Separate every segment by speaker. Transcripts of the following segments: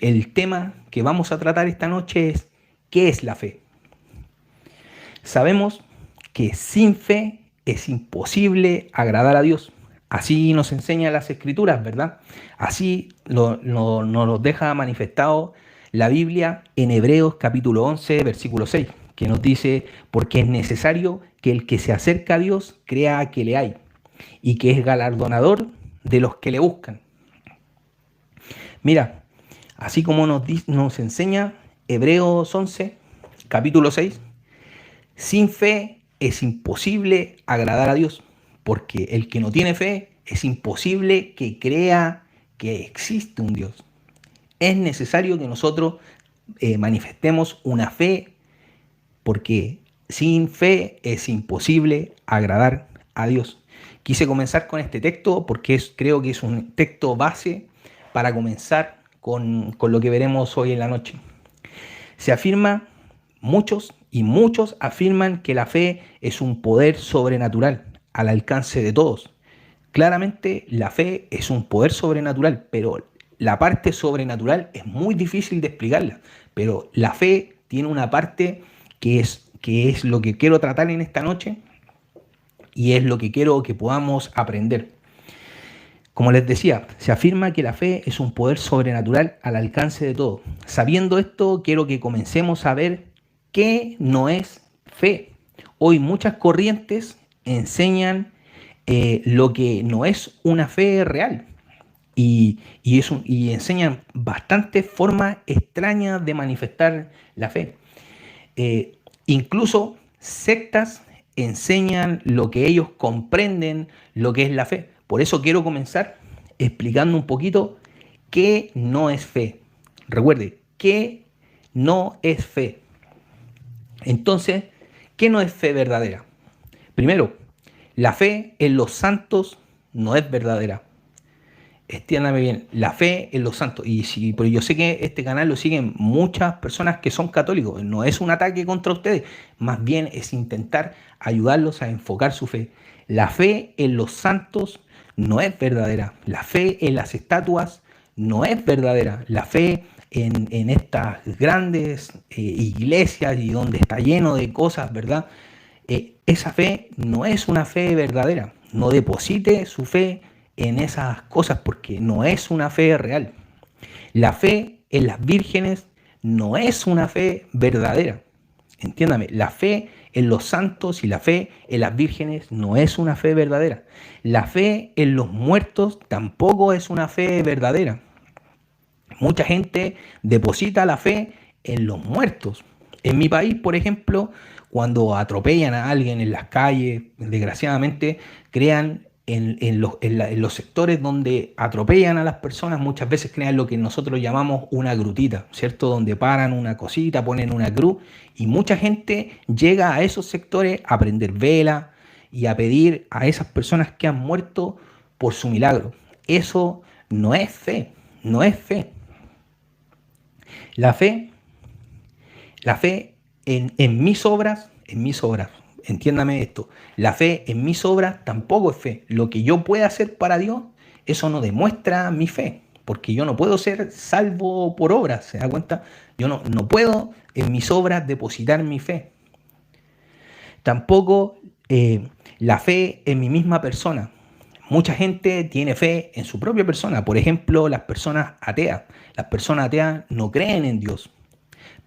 Speaker 1: El tema que vamos a tratar esta noche es ¿qué es la fe? Sabemos que sin fe es imposible agradar a Dios. Así nos enseñan las Escrituras, ¿verdad? Así nos lo deja manifestado la Biblia en Hebreos capítulo 11, versículo 6, que nos dice, porque es necesario que el que se acerca a Dios crea que le hay y que es galardonador de los que le buscan. Mira, así como nos enseña Hebreos 11, capítulo 6, sin fe es imposible agradar a Dios, porque el que no tiene fe es imposible que crea que existe un Dios. Es necesario que nosotros manifestemos una fe, porque sin fe es imposible agradar a Dios. Quise comenzar con este texto porque creo que es un texto base para comenzar con lo que veremos hoy en la noche. Se afirma, muchos afirman que la fe es un poder sobrenatural al alcance de todos. Claramente la fe es un poder sobrenatural, pero la parte sobrenatural es muy difícil de explicarla. Pero la fe tiene una parte que es lo que quiero tratar en esta noche y es lo que quiero que podamos aprender. Como les decía, se afirma que la fe es un poder sobrenatural al alcance de todo. Sabiendo esto, quiero que comencemos a ver qué no es fe. Hoy muchas corrientes enseñan lo que no es una fe real y enseñan bastantes formas extrañas de manifestar la fe. Incluso sectas enseñan lo que ellos comprenden lo que es la fe. Por eso quiero comenzar explicando un poquito qué no es fe. Recuerde, qué no es fe. Entonces, ¿qué no es fe verdadera? Primero, la fe en los santos no es verdadera. Entiéndame bien, la fe en los santos. Pero yo sé que este canal lo siguen muchas personas que son católicos. No es un ataque contra ustedes, más bien es intentar ayudarlos a enfocar su fe. La fe en los santos no es verdadera. La fe en las estatuas no es verdadera. La fe en estas grandes iglesias y donde está lleno de cosas, ¿verdad? Esa fe no es una fe verdadera. No deposite su fe en esas cosas porque no es una fe real. La fe en las vírgenes no es una fe verdadera. Entiéndame, la fe en los santos y la fe en las vírgenes no es una fe verdadera. La fe en los muertos tampoco es una fe verdadera. Mucha gente deposita la fe en los muertos. En mi país, por ejemplo, cuando atropellan a alguien en las calles, desgraciadamente, crean en los sectores donde atropellan a las personas, muchas veces crean lo que nosotros llamamos una grutita, ¿cierto? Donde paran una cosita, ponen una cruz, y mucha gente llega a esos sectores a prender vela y a pedir a esas personas que han muerto por su milagro. Eso no es fe, no es fe. La fe, la fe en mis obras, entiéndame esto, la fe en mis obras tampoco es fe. Lo que yo pueda hacer para Dios, eso no demuestra mi fe, porque yo no puedo ser salvo por obras, ¿se da cuenta? Yo no puedo en mis obras depositar mi fe. Tampoco la fe en mi misma persona. Mucha gente tiene fe en su propia persona. Por ejemplo, las personas ateas. Las personas ateas no creen en Dios,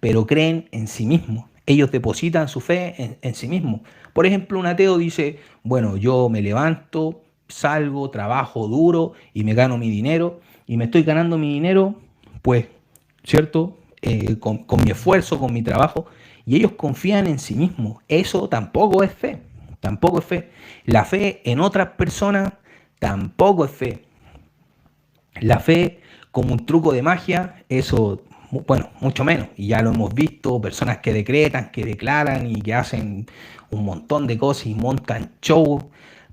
Speaker 1: pero creen en sí mismos. Ellos depositan su fe en sí mismos. Por ejemplo, un ateo dice, bueno, yo me levanto, salgo, trabajo duro y me gano mi dinero. Y me estoy ganando mi dinero, pues, ¿cierto? Con mi esfuerzo, con mi trabajo. Y ellos confían en sí mismos. Eso tampoco es fe. Tampoco es fe. La fe en otras personas tampoco es fe. La fe como un truco de magia, eso, bueno, mucho menos. Y ya lo hemos visto, personas que decretan, que declaran y que hacen un montón de cosas y montan shows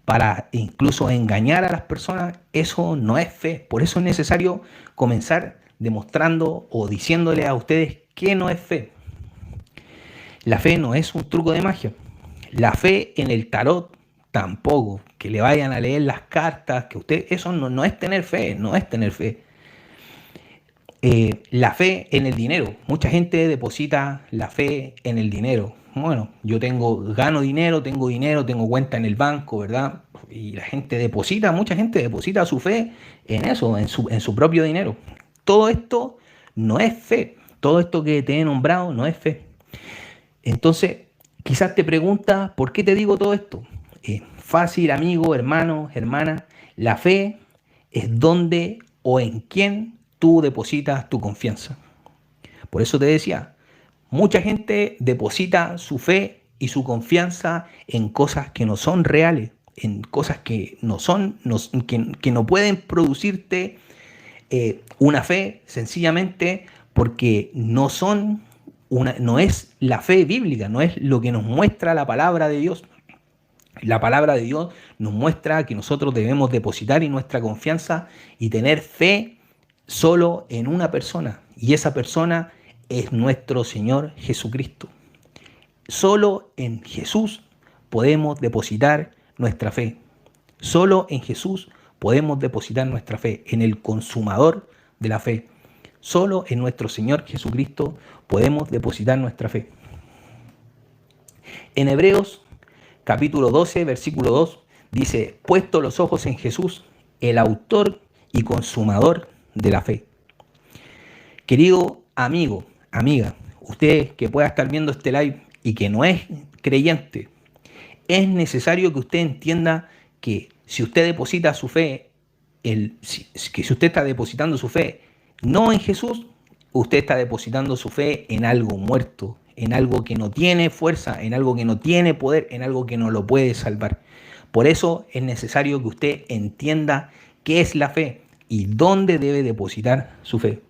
Speaker 1: para incluso engañar a las personas. Eso no es fe. Por eso es necesario comenzar demostrando o diciéndole a ustedes que no es fe. La fe no es un truco de magia. La fe en el tarot tampoco. Que le vayan a leer las cartas, que usted, eso no es tener fe, no es tener fe. La fe en el dinero. Mucha gente deposita la fe en el dinero. Bueno, yo gano dinero, tengo cuenta en el banco, ¿verdad? Y la gente deposita, mucha gente deposita su fe en eso, en su propio dinero. Todo esto no es fe. Todo esto que te he nombrado no es fe. Entonces, quizás te preguntas, ¿por qué te digo todo esto? Fácil, amigo, hermano, hermana. La fe es donde o en quién tú depositas tu confianza. Por eso te decía, mucha gente deposita su fe y su confianza en cosas que no son reales, en cosas que que no pueden producirte una fe sencillamente porque no es la fe bíblica, no es lo que nos muestra la palabra de Dios. La palabra de Dios nos muestra que nosotros debemos depositar en nuestra confianza y tener fe solo en una persona, y esa persona es nuestro Señor Jesucristo. Solo en Jesús podemos depositar nuestra fe. Solo en Jesús podemos depositar nuestra fe, en el consumador de la fe. Solo en nuestro Señor Jesucristo podemos depositar nuestra fe. En Hebreos capítulo 12, versículo 2, dice, puesto los ojos en Jesús, el autor y consumador de la fe. Querido amigo, amiga, usted que pueda estar viendo este live y que no es creyente, es necesario que usted entienda que si usted deposita su fe, que si usted está depositando su fe no en Jesús, usted está depositando su fe en algo muerto, en algo que no tiene fuerza, en algo que no tiene poder, en algo que no lo puede salvar. Por eso es necesario que usted entienda qué es la fe y dónde debe depositar su fe.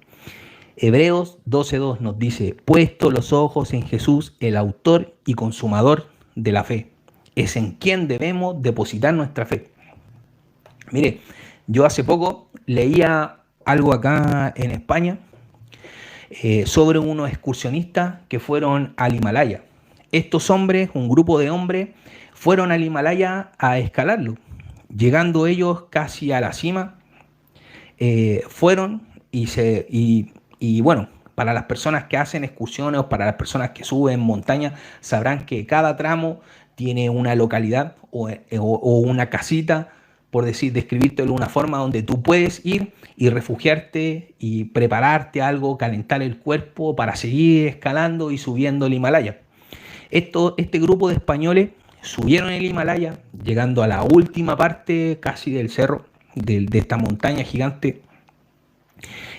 Speaker 1: Hebreos 12:2 nos dice, puesto los ojos en Jesús, el autor y consumador de la fe. Es en quien debemos depositar nuestra fe. Mire, yo hace poco leía algo acá en España sobre unos excursionistas que fueron al Himalaya. Estos hombres, un grupo de hombres, fueron al Himalaya a escalarlo. Llegando ellos casi a la cima, fueron y bueno, para las personas que hacen excursiones o para las personas que suben montaña, sabrán que cada tramo tiene una localidad o una casita, por describirte de una forma donde tú puedes ir y refugiarte y prepararte algo, calentar el cuerpo para seguir escalando y subiendo el Himalaya. Este grupo de españoles subieron el Himalaya, llegando a la última parte casi del cerro, de esta montaña gigante.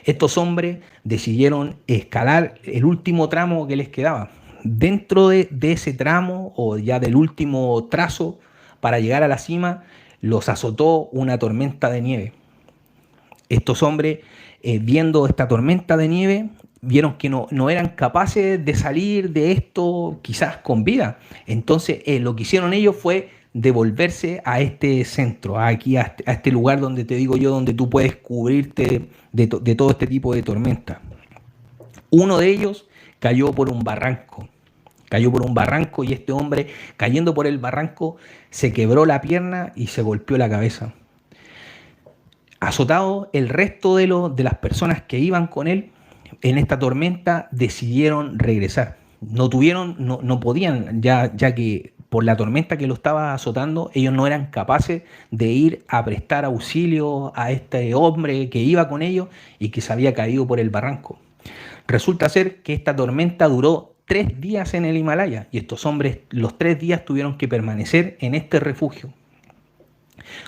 Speaker 1: Estos hombres decidieron escalar el último tramo que les quedaba. Dentro de ese tramo o ya del último trazo para llegar a la cima, los azotó una tormenta de nieve. Estos hombres, viendo esta tormenta de nieve, vieron que no eran capaces de salir de esto quizás con vida. Entonces lo que hicieron ellos fue devolverse a este centro, aquí a este lugar donde te digo yo, donde tú puedes cubrirte de todo este tipo de tormenta. Uno de ellos cayó por un barranco. Y este hombre, cayendo por el barranco, se quebró la pierna y se golpeó la cabeza. Azotado, el resto de las personas que iban con él en esta tormenta decidieron regresar. No podían, ya que por la tormenta que lo estaba azotando, ellos no eran capaces de ir a prestar auxilio a este hombre que iba con ellos y que se había caído por el barranco. Resulta ser que esta tormenta duró 3 días en el Himalaya y estos hombres los 3 días tuvieron que permanecer en este refugio.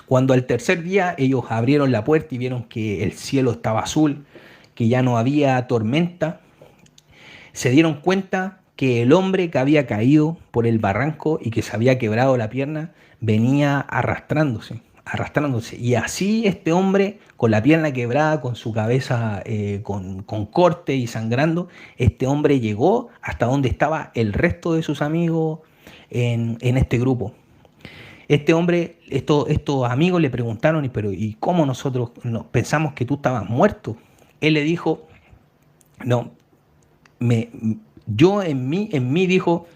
Speaker 1: Cuando al tercer día ellos abrieron la puerta y vieron que el cielo estaba azul, que ya no había tormenta, se dieron cuenta que el hombre que había caído por el barranco y que se había quebrado la pierna venía arrastrándose. Y así este hombre, con la pierna quebrada, con su cabeza con corte y sangrando, este hombre llegó hasta donde estaba el resto de sus amigos en este grupo. Este hombre, estos amigos le preguntaron, ¿y cómo nosotros pensamos que tú estabas muerto? Él le dijo, no, yo en mí dijo,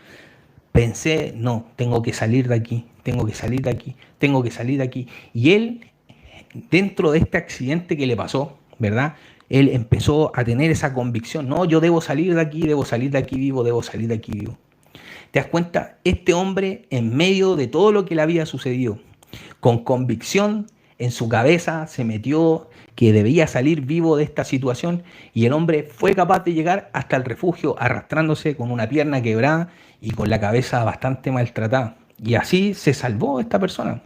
Speaker 1: pensé, no, tengo que salir de aquí. Y él, dentro de este accidente que le pasó, ¿verdad? él empezó a tener esa convicción, no, yo debo salir de aquí vivo, debo salir de aquí vivo. ¿Te das cuenta? Este hombre, en medio de todo lo que le había sucedido, con convicción en su cabeza se metió que debía salir vivo de esta situación, y el hombre fue capaz de llegar hasta el refugio arrastrándose con una pierna quebrada y con la cabeza bastante maltratada. Y así se salvó esta persona.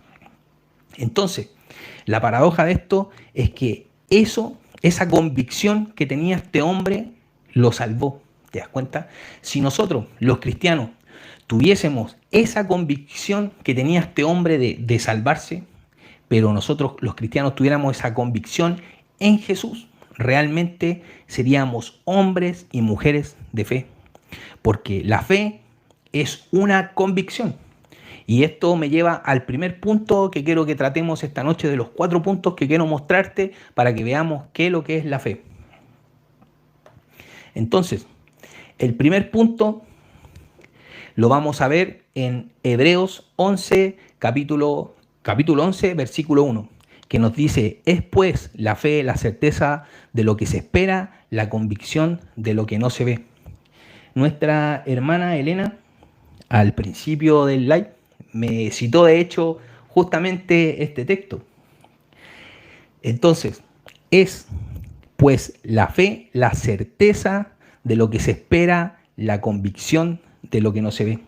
Speaker 1: Entonces, la paradoja de esto es que esa convicción que tenía este hombre lo salvó. ¿Te das cuenta? Si nosotros, los cristianos, tuviésemos esa convicción que tenía este hombre de salvarse, pero nosotros, los cristianos, tuviéramos esa convicción en Jesús, realmente seríamos hombres y mujeres de fe. Porque la fe es una convicción. Y esto me lleva al primer punto que quiero que tratemos esta noche, de los 4 puntos que quiero mostrarte para que veamos qué es lo que es la fe. Entonces, el primer punto lo vamos a ver en Hebreos 11, capítulo 11, versículo 1, que nos dice: es pues la fe, la certeza de lo que se espera, la convicción de lo que no se ve. Nuestra hermana Elena, al principio del live, me citó de hecho justamente este texto. Entonces, es pues la fe, la certeza de lo que se espera, la convicción de lo que no se ve.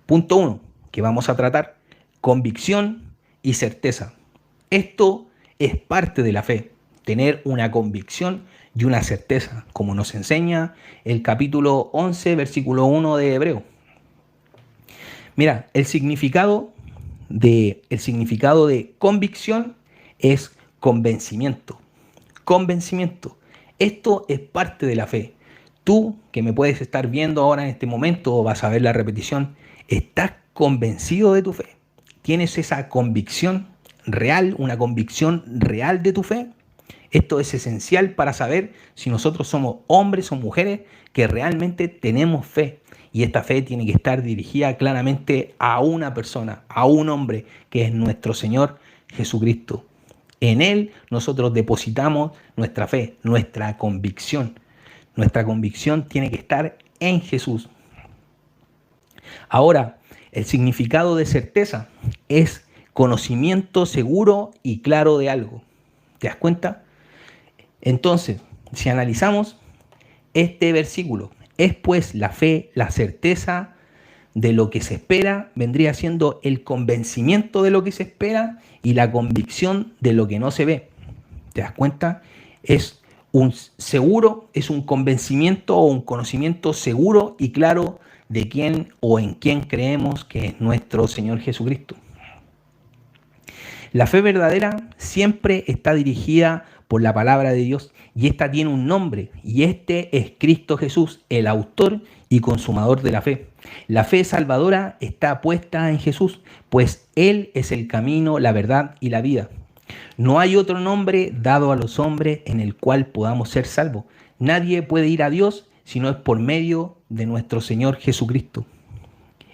Speaker 1: Punto 1, que vamos a tratar: convicción y certeza. Esto es parte de la fe, tener una convicción y una certeza, como nos enseña el capítulo 11, versículo 1 de Hebreo. Mira, el significado de convicción es convencimiento. Convencimiento. Esto es parte de la fe. Tú, que me puedes estar viendo ahora en este momento o vas a ver la repetición, ¿estás convencido de tu fe? ¿Tienes esa convicción real, una convicción real de tu fe? Esto es esencial para saber si nosotros somos hombres o mujeres que realmente tenemos fe. Y esta fe tiene que estar dirigida claramente a una persona, a un hombre, que es nuestro Señor Jesucristo. En Él nosotros depositamos nuestra fe, nuestra convicción. Nuestra convicción tiene que estar en Jesús. Ahora, el significado de certeza es conocimiento seguro y claro de algo. ¿Te das cuenta? Entonces, si analizamos este versículo, es pues la fe, la certeza de lo que se espera, vendría siendo el convencimiento de lo que se espera y la convicción de lo que no se ve. ¿Te das cuenta? Es un seguro, es un convencimiento o un conocimiento seguro y claro de quién o en quién creemos que es nuestro Señor Jesucristo. La fe verdadera siempre está dirigida por la palabra de Dios, y esta tiene un nombre, y este es Cristo Jesús, el autor y consumador de la fe. La fe salvadora está puesta en Jesús, pues Él es el camino, la verdad y la vida. No hay otro nombre dado a los hombres en el cual podamos ser salvos. Nadie puede ir a Dios si no es por medio de nuestro Señor Jesucristo.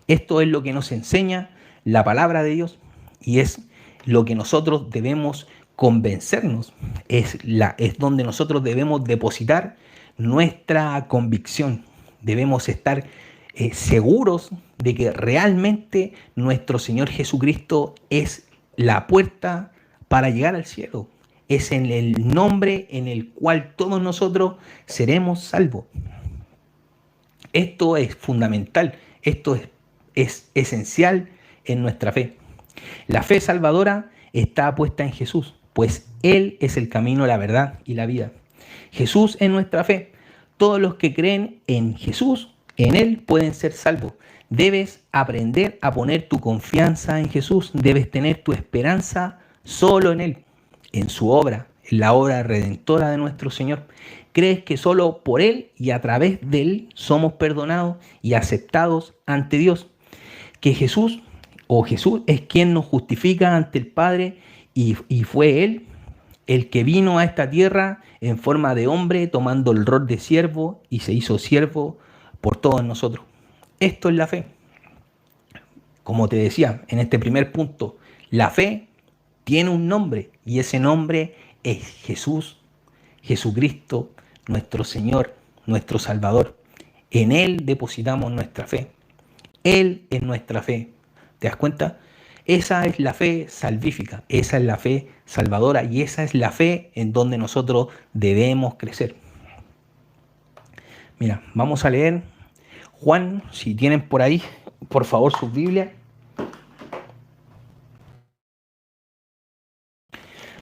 Speaker 1: Esto es lo que nos enseña la palabra de Dios, y es lo que nosotros debemos convencernos. Es donde nosotros debemos depositar nuestra convicción. Debemos estar seguros de que realmente nuestro Señor Jesucristo es la puerta para llegar al cielo. Es en el nombre en el cual todos nosotros seremos salvos. Esto es fundamental, esto es esencial en nuestra fe. La fe salvadora está puesta en Jesús, pues Él es el camino, la verdad y la vida. Jesús es nuestra fe. Todos los que creen en Jesús, en Él pueden ser salvos. Debes aprender a poner tu confianza en Jesús. Debes tener tu esperanza solo en Él, en su obra, en la obra redentora de nuestro Señor. ¿Crees que solo por Él y a través de Él somos perdonados y aceptados ante Dios? Que Jesús es quien nos justifica ante el Padre, y fue Él el que vino a esta tierra en forma de hombre, tomando el rol de siervo, y se hizo siervo por todos nosotros. Esto es la fe. Como te decía en este primer punto, la fe tiene un nombre, y ese nombre es Jesús. Jesucristo, nuestro Señor, nuestro Salvador. En Él depositamos nuestra fe. Él es nuestra fe. ¿Te das cuenta? Esa es la fe salvífica, esa es la fe salvadora y esa es la fe en donde nosotros debemos crecer. Mira, vamos a leer Juan, si tienen por ahí, por favor, sus Biblias.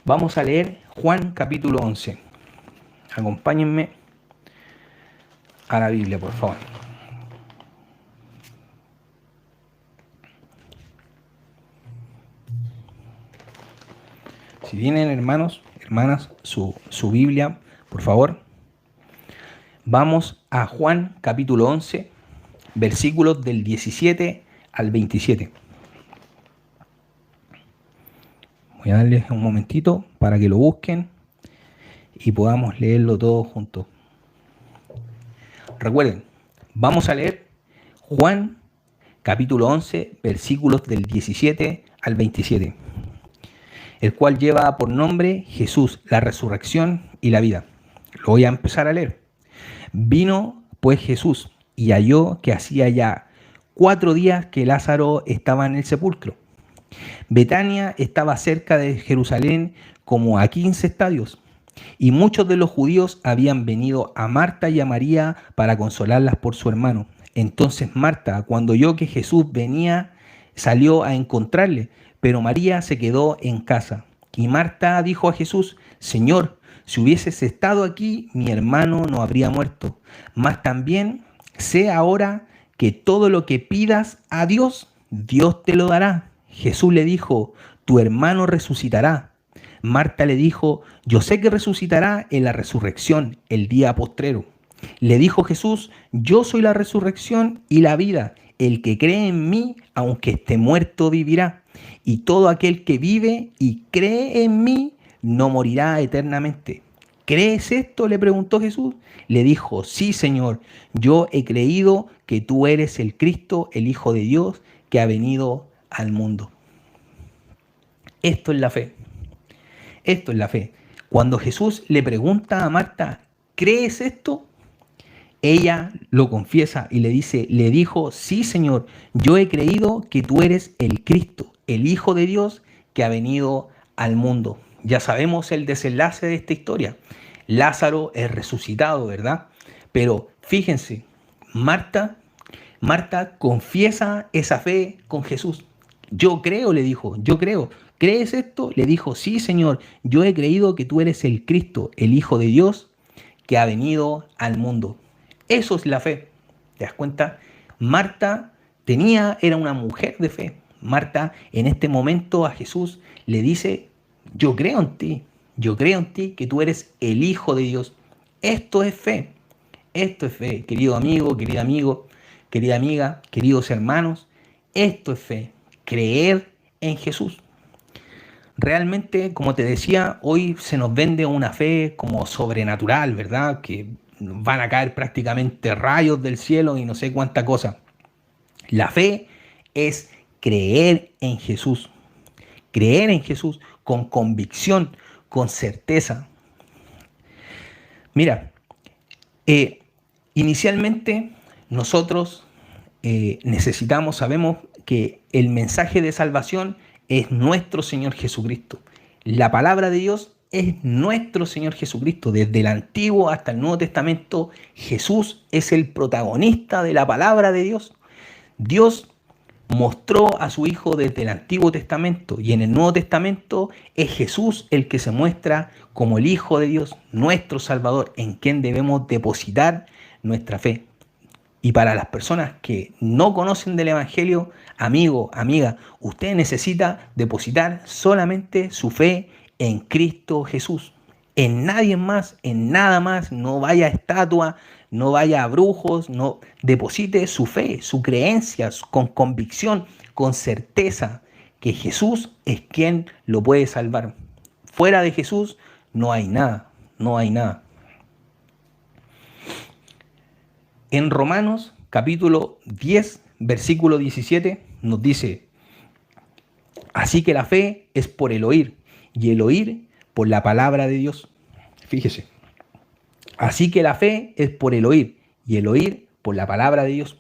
Speaker 1: Vamos a leer Juan capítulo 11. Acompáñenme a la Biblia, por favor. Si tienen, hermanos, hermanas, su Biblia, por favor. Vamos a Juan capítulo 11, versículos del 17 al 27. Voy a darles un momentito para que lo busquen y podamos leerlo todos juntos. Recuerden, vamos a leer Juan capítulo 11, versículos del 17 al 27, el cual lleva por nombre Jesús, la resurrección y la vida. Lo voy a empezar a leer. Vino pues Jesús y halló que hacía ya 4 días que Lázaro estaba en el sepulcro. Betania estaba cerca de Jerusalén como a 15 estadios, y muchos de los judíos habían venido a Marta y a María para consolarlas por su hermano. Entonces Marta, cuando oyó que Jesús venía, salió a encontrarle, pero María se quedó en casa. Y Marta dijo a Jesús: Señor, si hubieses estado aquí, mi hermano no habría muerto. Mas también sé ahora que todo lo que pidas a Dios, Dios te lo dará. Jesús le dijo: tu hermano resucitará. Marta le dijo: yo sé que resucitará en la resurrección, el día postrero. Le dijo Jesús: yo soy la resurrección y la vida. El que cree en mí, aunque esté muerto, vivirá. Y todo aquel que vive y cree en mí, no morirá eternamente. ¿Crees esto?, le preguntó Jesús. Le dijo: sí, Señor, yo he creído que tú eres el Cristo, el Hijo de Dios, que ha venido al mundo. Esto es la fe. Esto es la fe. Cuando Jesús le pregunta a Marta: ¿crees esto?, ella lo confiesa y le dijo: sí, Señor, yo he creído que tú eres el Cristo, el Hijo de Dios, que ha venido al mundo. Ya sabemos el desenlace de esta historia. Lázaro es resucitado, ¿verdad? Pero fíjense, Marta confiesa esa fe con Jesús. Yo creo, le dijo, yo creo. ¿Crees esto? Le dijo: sí, Señor, yo he creído que tú eres el Cristo, el Hijo de Dios, que ha venido al mundo. Eso es la fe. ¿Te das cuenta? Marta era una mujer de fe. Marta en este momento a Jesús le dice: yo creo en ti que tú eres el Hijo de Dios. Esto es fe. Esto es fe, querido amigo, querida amiga, queridos hermanos. Esto es fe. Creer en Jesús. Realmente, como te decía, hoy se nos vende una fe como sobrenatural, ¿verdad? Que van a caer prácticamente rayos del cielo y no sé cuánta cosa. La fe es creer en Jesús. Creer en Jesús con convicción, con certeza. Mira, inicialmente nosotros sabemos que el mensaje de salvación es nuestro Señor Jesucristo. La palabra de Dios es nuestro Señor Jesucristo. Desde el Antiguo hasta el Nuevo Testamento, Jesús es el protagonista de la palabra de Dios. Dios mostró a su Hijo desde el Antiguo Testamento y en el Nuevo Testamento es Jesús el que se muestra como el Hijo de Dios, nuestro Salvador, en quien debemos depositar nuestra fe. Y para las personas que no conocen del Evangelio, amigo, amiga, usted necesita depositar solamente su fe en Cristo Jesús. En nadie más, en nada más. No vaya a estatua, no vaya a brujos, no. Deposite su fe, su creencia con convicción, con certeza que Jesús es quien lo puede salvar. Fuera de Jesús no hay nada, no hay nada. En Romanos capítulo 10, versículo 17 nos dice: así que la fe es por el oír y el oír por la palabra de Dios. Fíjese, Así que la fe es por el oír y el oír por la palabra de Dios.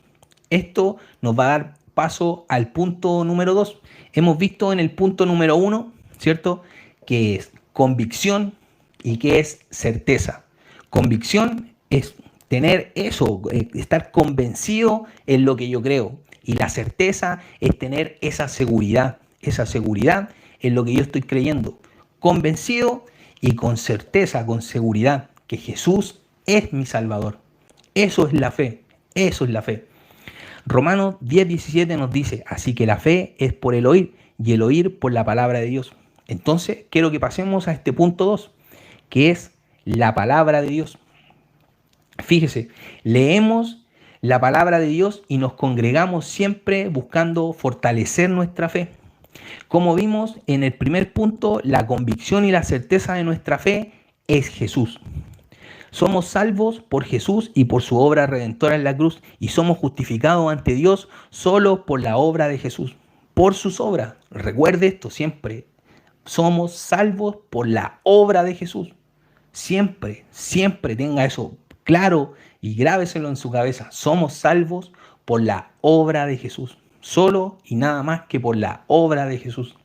Speaker 1: Esto nos va a dar paso al punto número 2. Hemos visto en el punto número 1, ¿cierto?, que es convicción y que es certeza. Convicción es tener eso, estar convencido en lo que yo creo. Y la certeza es tener esa seguridad en lo que yo estoy creyendo. Convencido y con certeza, con seguridad, que Jesús es mi Salvador. Eso es la fe, eso es la fe. Romanos 10:17 nos dice, así que la fe es por el oír y el oír por la palabra de Dios. Entonces, quiero que pasemos a este punto 2, que es la palabra de Dios. Fíjese, leemos la palabra de Dios y nos congregamos siempre buscando fortalecer nuestra fe. Como vimos en el primer punto, la convicción y la certeza de nuestra fe es Jesús. Somos salvos por Jesús y por su obra redentora en la cruz, y somos justificados ante Dios solo por la obra de Jesús, por sus obras. Recuerde esto siempre. Somos salvos por la obra de Jesús. Siempre, siempre tenga eso claro y grábeselo en su cabeza. Somos salvos por la obra de Jesús. Solo y nada más que por la obra de Jesús.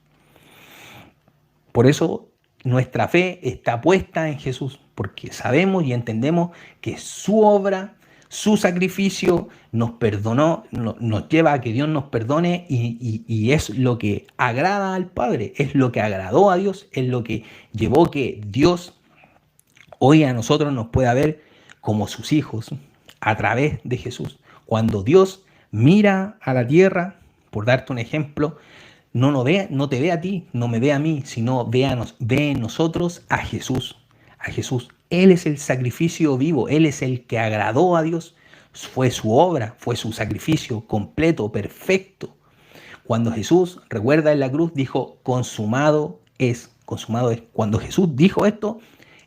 Speaker 1: Por eso nuestra fe está puesta en Jesús, porque sabemos y entendemos que su obra, su sacrificio nos perdonó, nos lleva a que Dios nos perdone y es lo que agrada al Padre, es lo que agradó a Dios, es lo que llevó que Dios hoy a nosotros nos pueda ver como sus hijos a través de Jesús. Cuando Dios mira a la tierra, por darte un ejemplo, no te ve a ti, no me ve a mí, sino ve en nosotros a Jesús. A Jesús. Él es el sacrificio vivo, Él es el que agradó a Dios. Fue su obra, fue su sacrificio completo, perfecto. Cuando Jesús, recuerda en la cruz, dijo, consumado es, consumado es. Cuando Jesús dijo esto,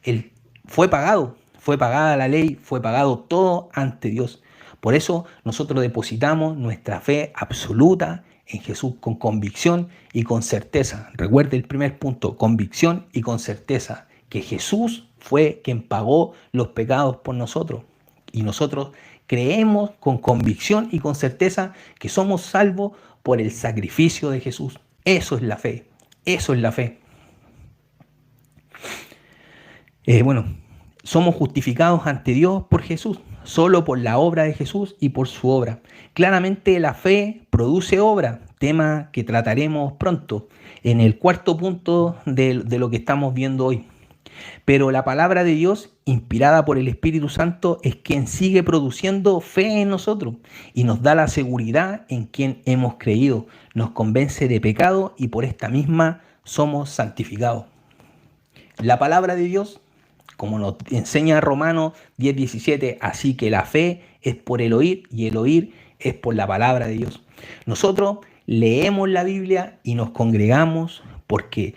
Speaker 1: Él fue pagada la ley, fue pagado todo ante Dios. Por eso nosotros depositamos nuestra fe absoluta en Jesús con convicción y con certeza. Recuerde el primer punto, convicción y con certeza, que Jesús fue quien pagó los pecados por nosotros. Y nosotros creemos con convicción y con certeza que somos salvos por el sacrificio de Jesús. Eso es la fe, eso es la fe. Somos justificados ante Dios por Jesús, solo por la obra de Jesús y por su obra. Claramente la fe produce obra, tema que trataremos pronto en el cuarto punto de lo que estamos viendo hoy. Pero la palabra de Dios, inspirada por el Espíritu Santo, es quien sigue produciendo fe en nosotros y nos da la seguridad en quien hemos creído, nos convence de pecado y por esta misma somos santificados. La palabra de Dios, como nos enseña Romanos 10:17, así que la fe es por el oír y el oír es por la palabra de Dios. Nosotros leemos la Biblia y nos congregamos porque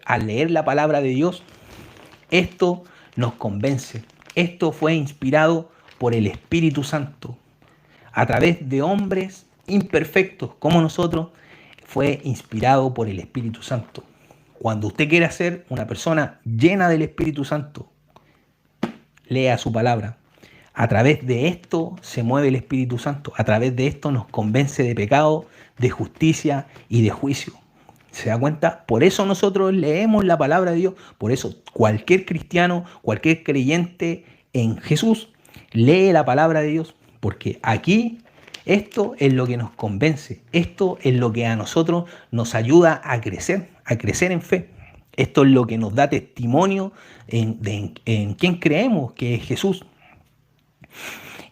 Speaker 1: al leer la palabra de Dios, esto nos convence. Esto fue inspirado por el Espíritu Santo. A través de hombres imperfectos como nosotros, fue inspirado por el Espíritu Santo. Cuando usted quiera ser una persona llena del Espíritu Santo, lea su palabra. A través de esto se mueve el Espíritu Santo. A través de esto nos convence de pecado, de justicia y de juicio. ¿Se da cuenta? Por eso nosotros leemos la palabra de Dios. Por eso cualquier cristiano, cualquier creyente en Jesús lee la palabra de Dios. Porque aquí esto es lo que nos convence. Esto es lo que a nosotros nos ayuda a crecer en fe. Esto es lo que nos da testimonio en quién creemos, que es Jesús.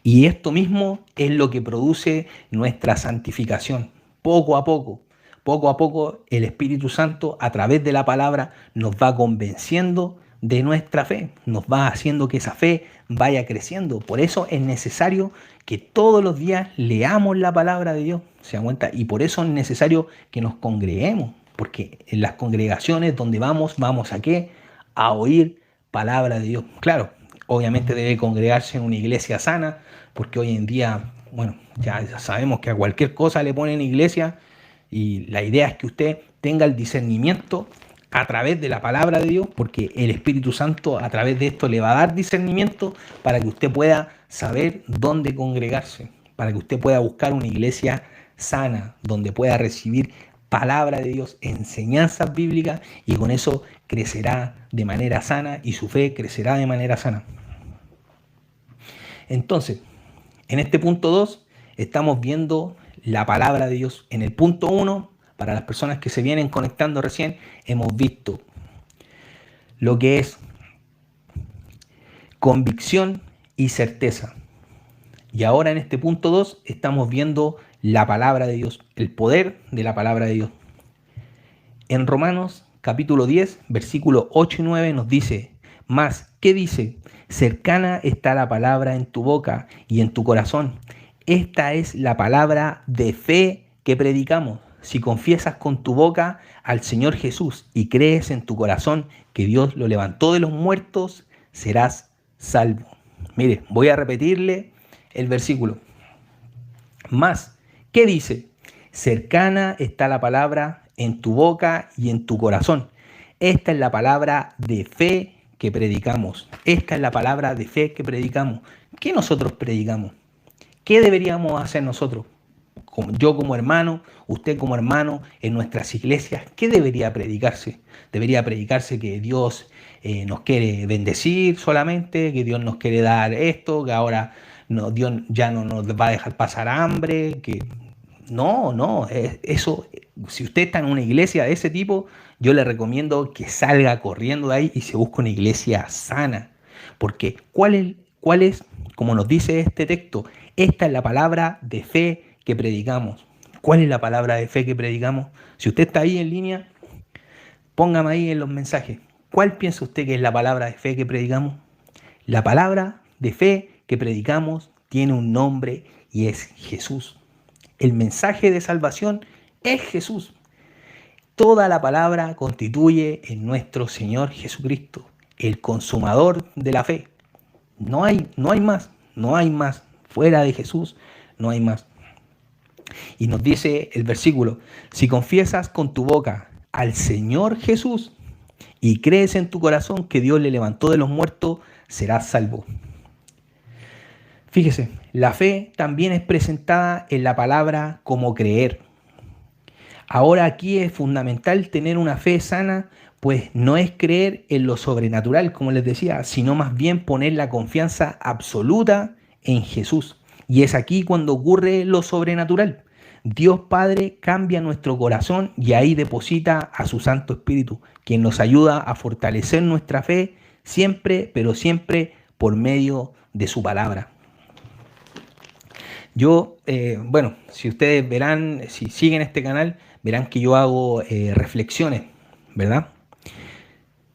Speaker 1: Y esto mismo es lo que produce nuestra santificación. Poco a poco el Espíritu Santo a través de la palabra nos va convenciendo de nuestra fe, nos va haciendo que esa fe vaya creciendo. Por eso es necesario que todos los días leamos la palabra de Dios, ¿se dan cuenta? Y por eso es necesario que nos congreguemos, porque en las congregaciones donde vamos ¿a qué? A oír palabra de Dios. Claro, obviamente debe congregarse en una iglesia sana, porque hoy en día, ya sabemos que a cualquier cosa le ponen iglesia, y la idea es que usted tenga el discernimiento a través de la palabra de Dios, porque el Espíritu Santo a través de esto le va a dar discernimiento para que usted pueda saber dónde congregarse, para que usted pueda buscar una iglesia sana, donde pueda recibir palabra de Dios, enseñanzas bíblicas, y con eso crecerá de manera sana y su fe crecerá de manera sana. Entonces, en este punto 2 estamos viendo la palabra de Dios. En el punto 1, para las personas que se vienen conectando recién, hemos visto lo que es convicción y certeza. Y ahora en este punto 2 estamos viendo la palabra de Dios, el poder de la palabra de Dios. En Romanos capítulo 10, versículos 8 y 9 nos dice: mas, ¿qué dice? Cercana está la palabra en tu boca y en tu corazón. Esta es la palabra de fe que predicamos. Si confiesas con tu boca al Señor Jesús y crees en tu corazón que Dios lo levantó de los muertos, serás salvo. Mire, voy a repetirle el versículo. Mas, ¿qué dice? Cercana está la palabra en tu boca y en tu corazón. Esta es la palabra de fe que predicamos. Esta es la palabra de fe que predicamos. ¿Qué nosotros predicamos? ¿Qué deberíamos hacer nosotros? Yo como hermano, usted como hermano, en nuestras iglesias, ¿qué debería predicarse? Debería predicarse que Dios nos quiere bendecir solamente, que Dios nos quiere dar esto, que ahora no, Dios ya no nos va a dejar pasar hambre, que no, eso, si usted está en una iglesia de ese tipo, yo le recomiendo que salga corriendo de ahí y se busque una iglesia sana. Porque ¿cuál es, como nos dice este texto, esta es la palabra de fe que predicamos? ¿Cuál es la palabra de fe que predicamos? Si usted está ahí en línea, póngame ahí en los mensajes. ¿Cuál piensa usted que es la palabra de fe que predicamos? La palabra de fe que predicamos tiene un nombre y es Jesús. El mensaje de salvación es Jesús. Toda la palabra constituye en nuestro Señor Jesucristo, el consumador de la fe. No hay más. Fuera de Jesús no hay más. Y nos dice el versículo: si confiesas con tu boca al Señor Jesús y crees en tu corazón que Dios le levantó de los muertos, serás salvo. Fíjese, la fe también es presentada en la palabra como creer. Ahora aquí es fundamental tener una fe sana, pues no es creer en lo sobrenatural, como les decía, sino más bien poner la confianza absoluta en Jesús. Y es aquí cuando ocurre lo sobrenatural. Dios Padre cambia nuestro corazón y ahí deposita a su Santo Espíritu, quien nos ayuda a fortalecer nuestra fe siempre, pero siempre por medio de su palabra. Yo, si ustedes verán, si siguen este canal, verán que yo hago reflexiones, ¿verdad?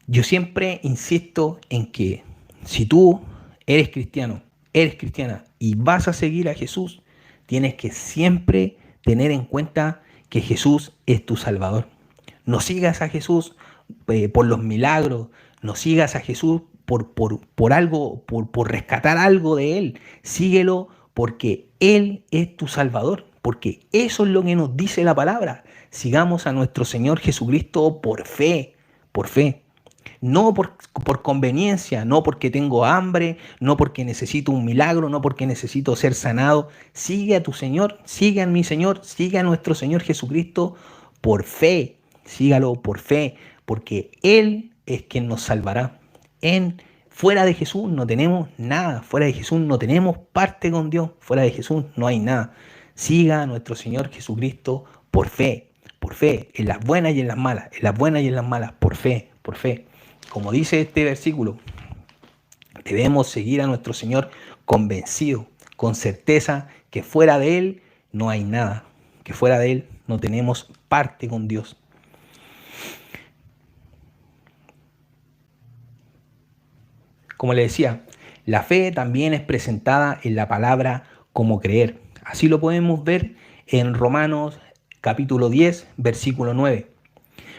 Speaker 1: Yo siempre insisto en que si tú eres cristiano, eres cristiana y vas a seguir a Jesús, tienes que siempre tener en cuenta que Jesús es tu Salvador. No sigas a Jesús por los milagros, no sigas a Jesús por algo, por rescatar algo de Él. Síguelo porque Él es tu Salvador, porque eso es lo que nos dice la palabra. Sigamos a nuestro Señor Jesucristo por fe, no por conveniencia, no porque tengo hambre, no porque necesito un milagro, no porque necesito ser sanado. Sigue a tu Señor, sigue a mi Señor, sigue a nuestro Señor Jesucristo por fe, sígalo por fe, porque Él es quien nos salvará. Fuera de Jesús no tenemos nada, fuera de Jesús no tenemos parte con Dios, fuera de Jesús no hay nada. Siga a nuestro Señor Jesucristo por fe, en las buenas y en las malas, por fe. Como dice este versículo, debemos seguir a nuestro Señor convencido, con certeza que fuera de Él no hay nada, que fuera de Él no tenemos parte con Dios. Como le decía, la fe también es presentada en la palabra como creer. Así lo podemos ver en Romanos capítulo 10, versículo 9.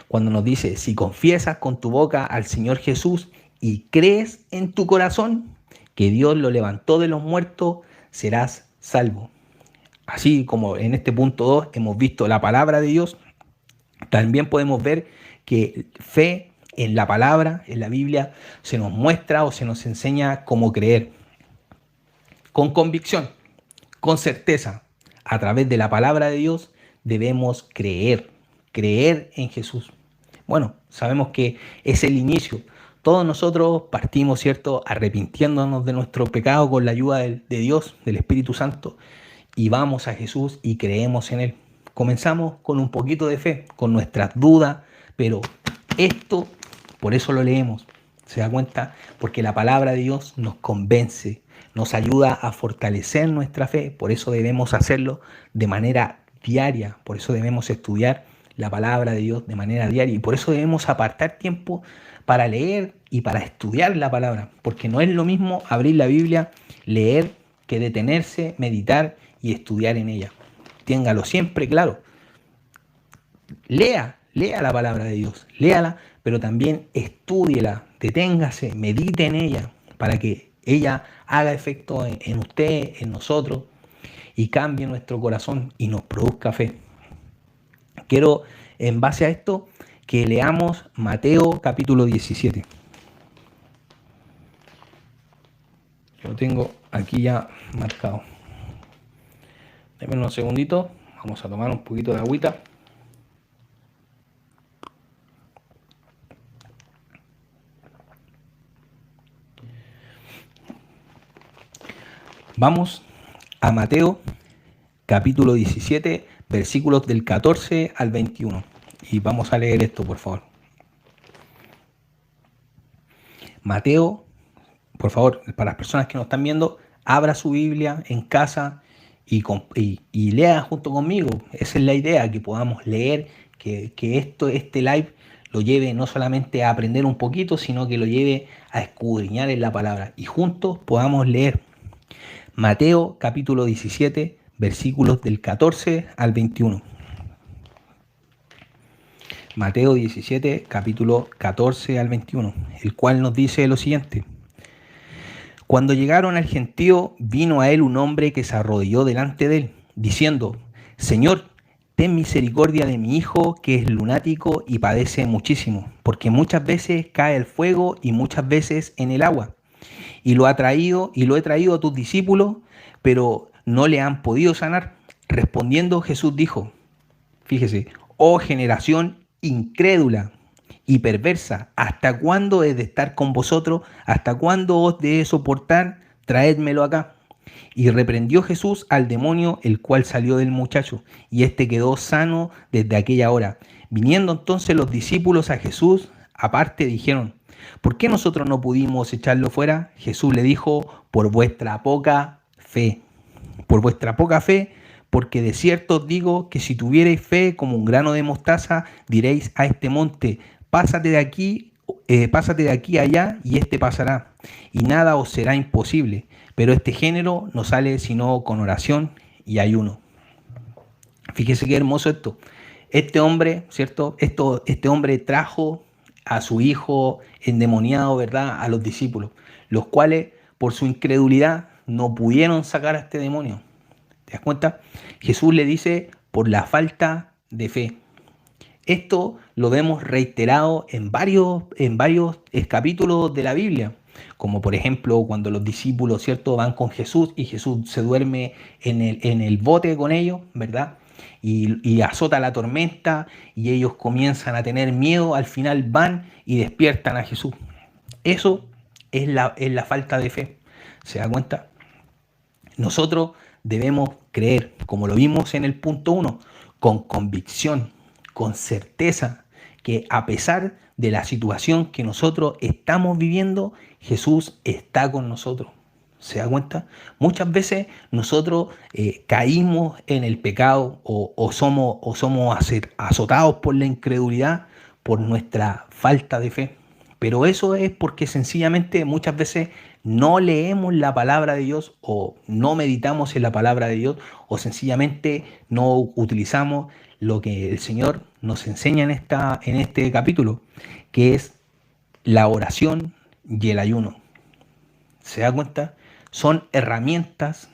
Speaker 1: Cuando nos dice: si confiesas con tu boca al Señor Jesús y crees en tu corazón que Dios lo levantó de los muertos, serás salvo. Así como en este punto 2 hemos visto la palabra de Dios, también podemos ver que fe en la palabra, en la Biblia, se nos muestra o se nos enseña cómo creer. Con convicción, con certeza, a través de la palabra de Dios debemos creer en Jesús. Bueno, sabemos que es el inicio. Todos nosotros partimos, ¿cierto?, arrepintiéndonos de nuestro pecado con la ayuda de Dios, del Espíritu Santo, y vamos a Jesús y creemos en Él. Comenzamos con un poquito de fe, con nuestras dudas, pero esto, por eso lo leemos, ¿se da cuenta? Porque la palabra de Dios nos convence, nos ayuda a fortalecer nuestra fe, por eso debemos hacerlo de manera diaria, por eso debemos estudiar la palabra de Dios de manera diaria y por eso debemos apartar tiempo para leer y para estudiar la palabra, porque no es lo mismo abrir la Biblia, leer, que detenerse, meditar y estudiar en ella. Téngalo siempre claro. Lea la palabra de Dios, léala, pero también estúdiela, deténgase, medite en ella, para que ella haga efecto en usted, en nosotros, y cambie nuestro corazón y nos produzca fe. Quiero, en base a esto, que leamos Mateo capítulo 17. Lo tengo aquí ya marcado. Denme unos segunditos, vamos a tomar un poquito de agüita. Vamos a Mateo capítulo 17, versículos del 14 al 21. Y vamos a leer esto, por favor. Mateo, por favor, para las personas que nos están viendo, abra su Biblia en casa y lea junto conmigo. Esa es la idea, que podamos leer, que este live lo lleve no solamente a aprender un poquito, sino que lo lleve a escudriñar en la palabra y juntos podamos leer. Mateo capítulo 17, versículos del 14 al 21. Mateo 17, capítulo 14 al 21, el cual nos dice lo siguiente. Cuando llegaron al gentío, vino a él un hombre que se arrodilló delante de él, diciendo, Señor, ten misericordia de mi hijo, que es lunático y padece muchísimo, porque muchas veces cae al fuego y muchas veces en el agua. Y lo he traído a tus discípulos, pero no le han podido sanar. Respondiendo Jesús dijo, fíjese, oh generación incrédula y perversa, ¿hasta cuándo he de estar con vosotros? ¿Hasta cuándo os de soportar? Traédmelo acá. Y reprendió Jesús al demonio, el cual salió del muchacho, y éste quedó sano desde aquella hora. Viniendo entonces los discípulos a Jesús, aparte dijeron, ¿por qué nosotros no pudimos echarlo fuera? Jesús le dijo, por vuestra poca fe. Por vuestra poca fe, porque de cierto os digo que si tuvierais fe como un grano de mostaza, diréis a este monte, pásate de aquí allá, y este pasará, y nada os será imposible. Pero este género no sale sino con oración y ayuno. Fíjese qué hermoso esto. Este hombre, ¿cierto? Este hombre trajo a su hijo endemoniado, ¿verdad?, a los discípulos, los cuales por su incredulidad no pudieron sacar a este demonio. ¿Te das cuenta? Jesús le dice por la falta de fe. Esto lo vemos reiterado en varios capítulos de la Biblia, como por ejemplo cuando los discípulos, ¿cierto?, van con Jesús y Jesús se duerme en el bote con ellos, ¿verdad? Y azota la tormenta y ellos comienzan a tener miedo, al final van y despiertan a Jesús. Eso es la falta de fe. ¿Se da cuenta? Nosotros debemos creer, como lo vimos en el punto 1, con convicción, con certeza, que a pesar de la situación que nosotros estamos viviendo, Jesús está con nosotros. ¿Se da cuenta? Muchas veces nosotros caímos en el pecado o somos azotados por la incredulidad, por nuestra falta de fe. Pero eso es porque sencillamente muchas veces no leemos la palabra de Dios o no meditamos en la palabra de Dios o sencillamente no utilizamos lo que el Señor nos enseña en este capítulo, que es la oración y el ayuno. ¿Se da cuenta? Son herramientas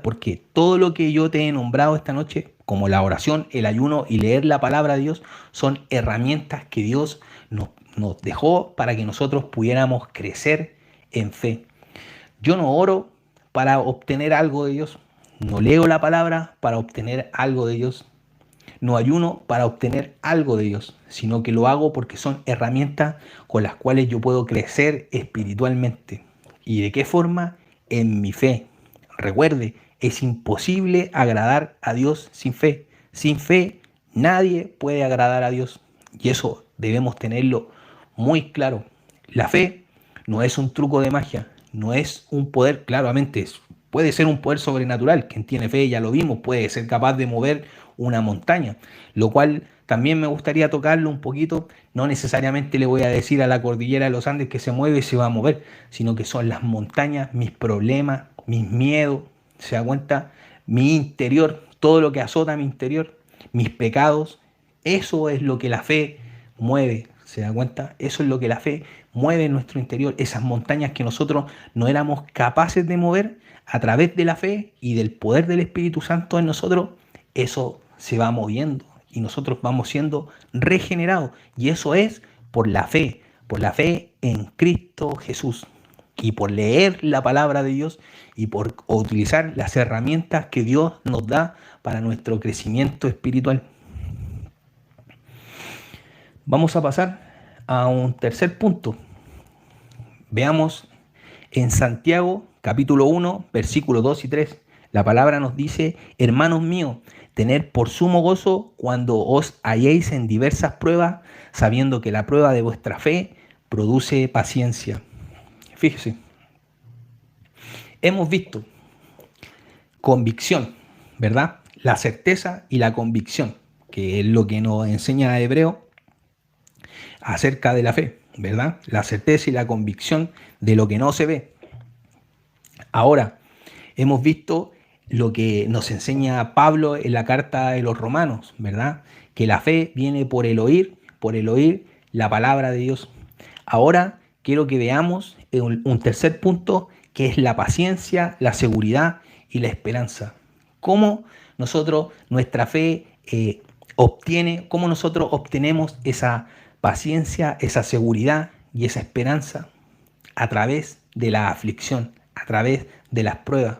Speaker 1: porque todo lo que yo te he nombrado esta noche, como la oración, el ayuno y leer la palabra de Dios, son herramientas que Dios nos dejó para que nosotros pudiéramos crecer en fe. Yo no oro para obtener algo de Dios, no leo la palabra para obtener algo de Dios, no ayuno para obtener algo de Dios, sino que lo hago porque son herramientas con las cuales yo puedo crecer espiritualmente. ¿Y de qué forma? En mi fe. Recuerde, es imposible agradar a Dios sin fe. Sin fe nadie puede agradar a Dios. Y eso debemos tenerlo muy claro. La fe no es un truco de magia, no es un poder, claramente puede ser un poder sobrenatural. Quien tiene fe, ya lo vimos, puede ser capaz de mover una montaña, lo cual también me gustaría tocarlo un poquito. No necesariamente le voy a decir a la cordillera de los Andes que se mueve y se va a mover, sino que son las montañas, mis problemas, mis miedos, ¿se da cuenta? Mi interior, todo lo que azota mi interior, mis pecados, eso es lo que la fe mueve, ¿se da cuenta? Eso es lo que la fe mueve en nuestro interior, esas montañas que nosotros no éramos capaces de mover a través de la fe y del poder del Espíritu Santo en nosotros, eso se va moviendo y nosotros vamos siendo regenerados. Y eso es por la fe en Cristo Jesús y por leer la palabra de Dios y por utilizar las herramientas que Dios nos da para nuestro crecimiento espiritual. Vamos a pasar a un tercer punto. Veamos en Santiago capítulo 1, versículos 2 y 3. La palabra nos dice: hermanos míos, tened por sumo gozo cuando os halléis en diversas pruebas, sabiendo que la prueba de vuestra fe produce paciencia. Fíjese, hemos visto convicción, ¿verdad? La certeza y la convicción, que es lo que nos enseña Hebreo acerca de la fe, ¿verdad? La certeza y la convicción de lo que no se ve. Ahora, hemos visto lo que nos enseña Pablo en la carta de los Romanos, ¿verdad? Que la fe viene por el oír la palabra de Dios. Ahora quiero que veamos un tercer punto, que es la paciencia, la seguridad y la esperanza. ¿Cómo nosotros, nuestra fe cómo nosotros obtenemos esa paciencia, esa seguridad y esa esperanza? A través de la aflicción, a través de las pruebas.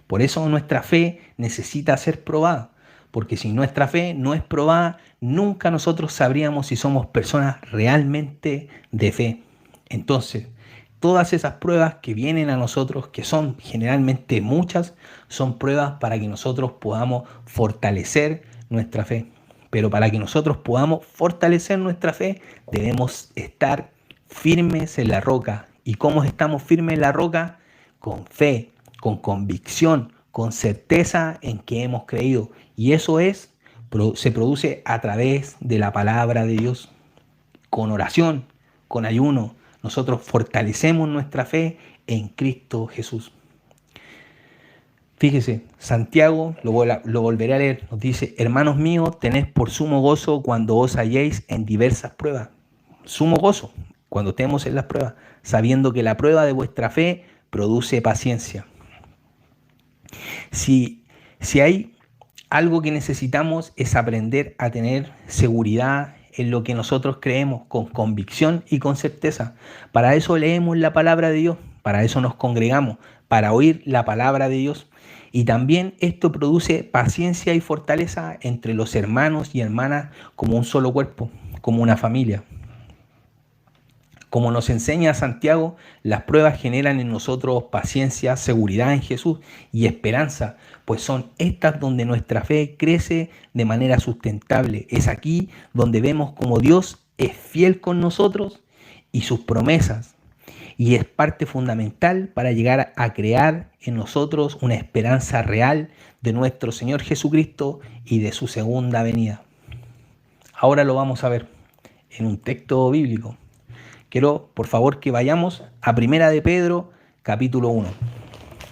Speaker 1: Por eso nuestra fe necesita ser probada, porque si nuestra fe no es probada, nunca nosotros sabríamos si somos personas realmente de fe. Entonces, todas esas pruebas que vienen a nosotros, que son generalmente muchas, son pruebas para que nosotros podamos fortalecer nuestra fe. Pero para que nosotros podamos fortalecer nuestra fe, debemos estar firmes en la roca. ¿Y cómo estamos firmes en la roca? Con fe, con convicción, con certeza en que hemos creído. Y eso se produce a través de la palabra de Dios. Con oración, con ayuno, nosotros fortalecemos nuestra fe en Cristo Jesús. Fíjese, Santiago, lo volveré a leer, nos dice: hermanos míos, tened por sumo gozo cuando os halléis en diversas pruebas. Sumo gozo cuando estemos en las pruebas, sabiendo que la prueba de vuestra fe produce paciencia. Si hay algo que necesitamos, es aprender a tener seguridad en lo que nosotros creemos, con convicción y con certeza. Para eso leemos la palabra de Dios, para eso nos congregamos, para oír la palabra de Dios. Y también esto produce paciencia y fortaleza entre los hermanos y hermanas como un solo cuerpo, como una familia. Como nos enseña Santiago, las pruebas generan en nosotros paciencia, seguridad en Jesús y esperanza, pues son estas donde nuestra fe crece de manera sustentable. Es aquí donde vemos cómo Dios es fiel con nosotros y sus promesas, y es parte fundamental para llegar a crear en nosotros una esperanza real de nuestro Señor Jesucristo y de su segunda venida. Ahora lo vamos a ver en un texto bíblico. Quiero, por favor, que vayamos a Primera de Pedro, capítulo 1.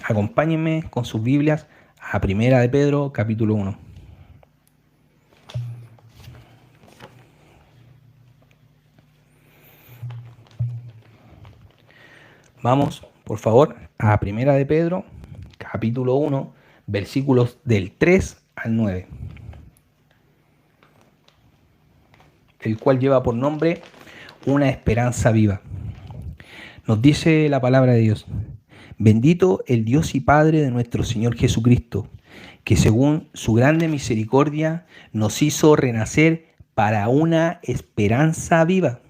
Speaker 1: Acompáñenme con sus Biblias a Primera de Pedro, capítulo 1. Vamos, por favor, a Primera de Pedro, capítulo 1, versículos del 3 al 9. el cual lleva por nombre Una esperanza viva. Nos dice la palabra de Dios: bendito el Dios y Padre de nuestro Señor Jesucristo, que según su grande misericordia nos hizo renacer para una esperanza viva,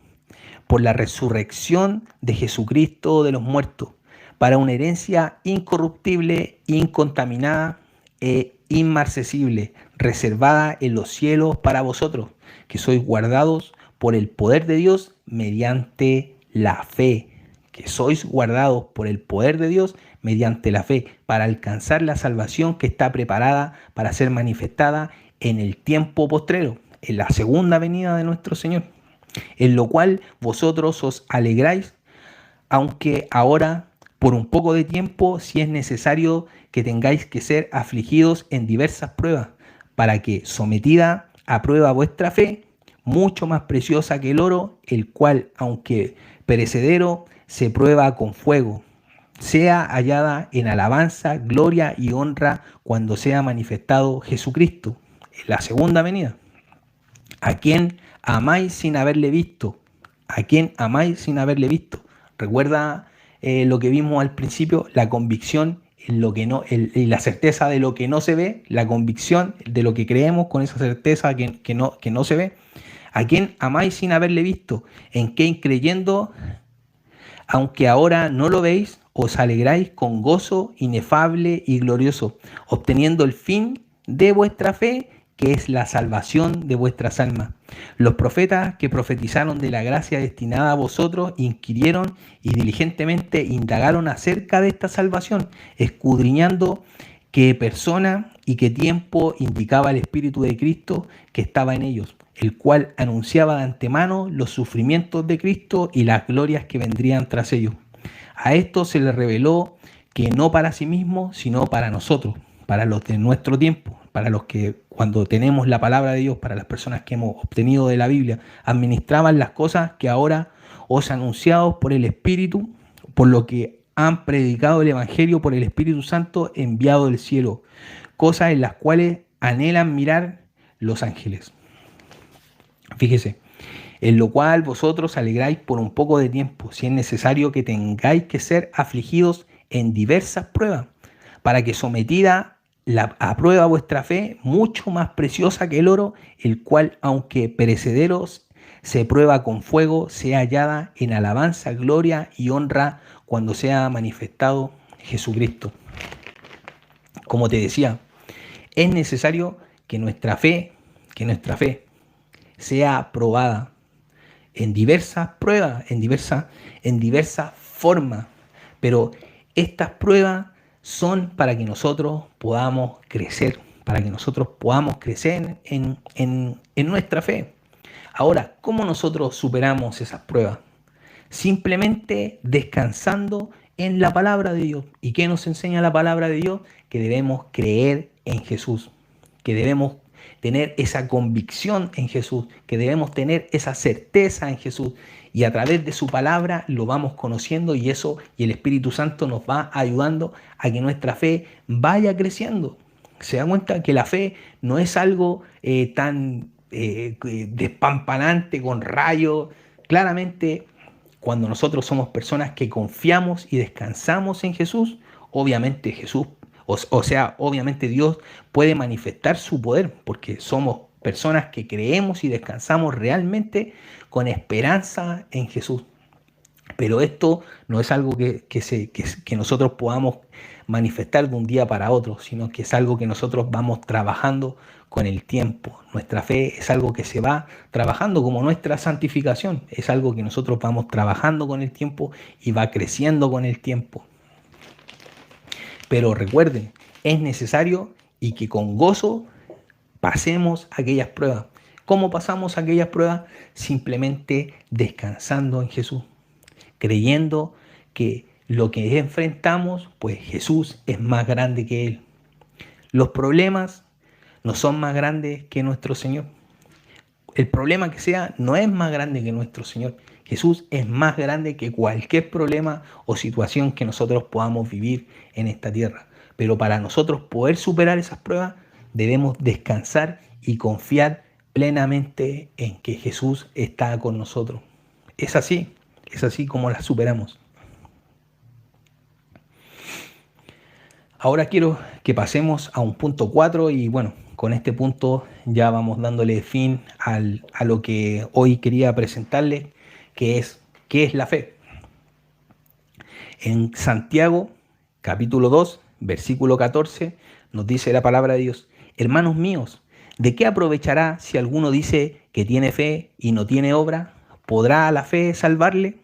Speaker 1: por la resurrección de Jesucristo de los muertos, para una herencia incorruptible, incontaminada e inmarcesible, reservada en los cielos para vosotros, que sois guardados por el poder de Dios mediante la fe. Que sois guardados por el poder de Dios mediante la fe, para alcanzar la salvación que está preparada para ser manifestada en el tiempo postrero, en la segunda venida de nuestro Señor, en lo cual vosotros os alegráis, aunque ahora por un poco de tiempo, si es necesario que tengáis que ser afligidos en diversas pruebas, para que, sometida a prueba vuestra fe, mucho más preciosa que el oro, el cual, aunque perecedero, se prueba con fuego, sea hallada en alabanza, gloria y honra cuando sea manifestado Jesucristo, en la segunda venida, a quien amáis sin haberle visto, a quien amáis sin haberle visto. Recuerda lo que vimos al principio, la convicción en lo que no, y la certeza de lo que no se ve, la convicción de lo que creemos con esa certeza que no se ve. A quien amáis sin haberle visto, en quien creyendo, aunque ahora no lo veis, os alegráis con gozo inefable y glorioso, obteniendo el fin de vuestra fe, que es la salvación de vuestras almas. Los profetas que profetizaron de la gracia destinada a vosotros inquirieron y diligentemente indagaron acerca de esta salvación, escudriñando qué persona y qué tiempo indicaba el Espíritu de Cristo que estaba en ellos, el cual anunciaba de antemano los sufrimientos de Cristo y las glorias que vendrían tras ellos. A esto se le reveló que no para sí mismo, sino para nosotros, para los de nuestro tiempo, para los que cuando tenemos la palabra de Dios, para las personas que hemos obtenido de la Biblia, administraban las cosas que ahora os anunciados por el Espíritu, por lo que han predicado el Evangelio por el Espíritu Santo enviado del cielo, cosas en las cuales anhelan mirar los ángeles. Fíjese, en lo cual vosotros alegráis por un poco de tiempo, si es necesario que tengáis que ser afligidos en diversas pruebas, para que sometida a prueba vuestra fe, mucho más preciosa que el oro, el cual, aunque perecederos, se prueba con fuego, sea hallada en alabanza, gloria y honra cuando sea manifestado Jesucristo. Como te decía, es necesario que nuestra fe sea probada en diversas pruebas, en diversas formas, pero estas pruebas son para que nosotros podamos crecer, en nuestra fe. Ahora, ¿cómo nosotros superamos esas pruebas? Simplemente descansando en la palabra de Dios. ¿Y qué nos enseña la palabra de Dios? Que debemos creer en Jesús, que debemos tener esa convicción en Jesús, que debemos tener esa certeza en Jesús, y a través de su palabra lo vamos conociendo, y el Espíritu Santo nos va ayudando a que nuestra fe vaya creciendo. Se da cuenta que la fe no es algo tan despampanante con rayos. Claramente, cuando nosotros somos personas que confiamos y descansamos en Jesús, obviamente obviamente Dios puede manifestar su poder, porque somos personas que creemos y descansamos realmente con esperanza en Jesús. Pero esto no es algo que nosotros podamos manifestar de un día para otro, sino que es algo que nosotros vamos trabajando con el tiempo. Nuestra fe es algo que se va trabajando, como nuestra santificación. Es algo que nosotros vamos trabajando con el tiempo y va creciendo con el tiempo. Pero recuerden, es necesario y que con gozo pasemos aquellas pruebas. ¿Cómo pasamos aquellas pruebas? Simplemente descansando en Jesús, creyendo que lo que enfrentamos, pues Jesús es más grande que Él. Los problemas no son más grandes que nuestro Señor. El problema que sea no es más grande que nuestro Señor. Jesús es más grande que cualquier problema o situación que nosotros podamos vivir en esta tierra. Pero para nosotros poder superar esas pruebas, debemos descansar y confiar plenamente en que Jesús está con nosotros. Es así como la superamos. Ahora quiero que pasemos a un punto 4 y bueno, con este punto ya vamos dándole fin a lo que hoy quería presentarles, que es ¿qué es la fe? En Santiago, capítulo 2, versículo 14, nos dice la palabra de Dios: hermanos míos, ¿de qué aprovechará si alguno dice que tiene fe y no tiene obra? ¿Podrá la fe salvarle?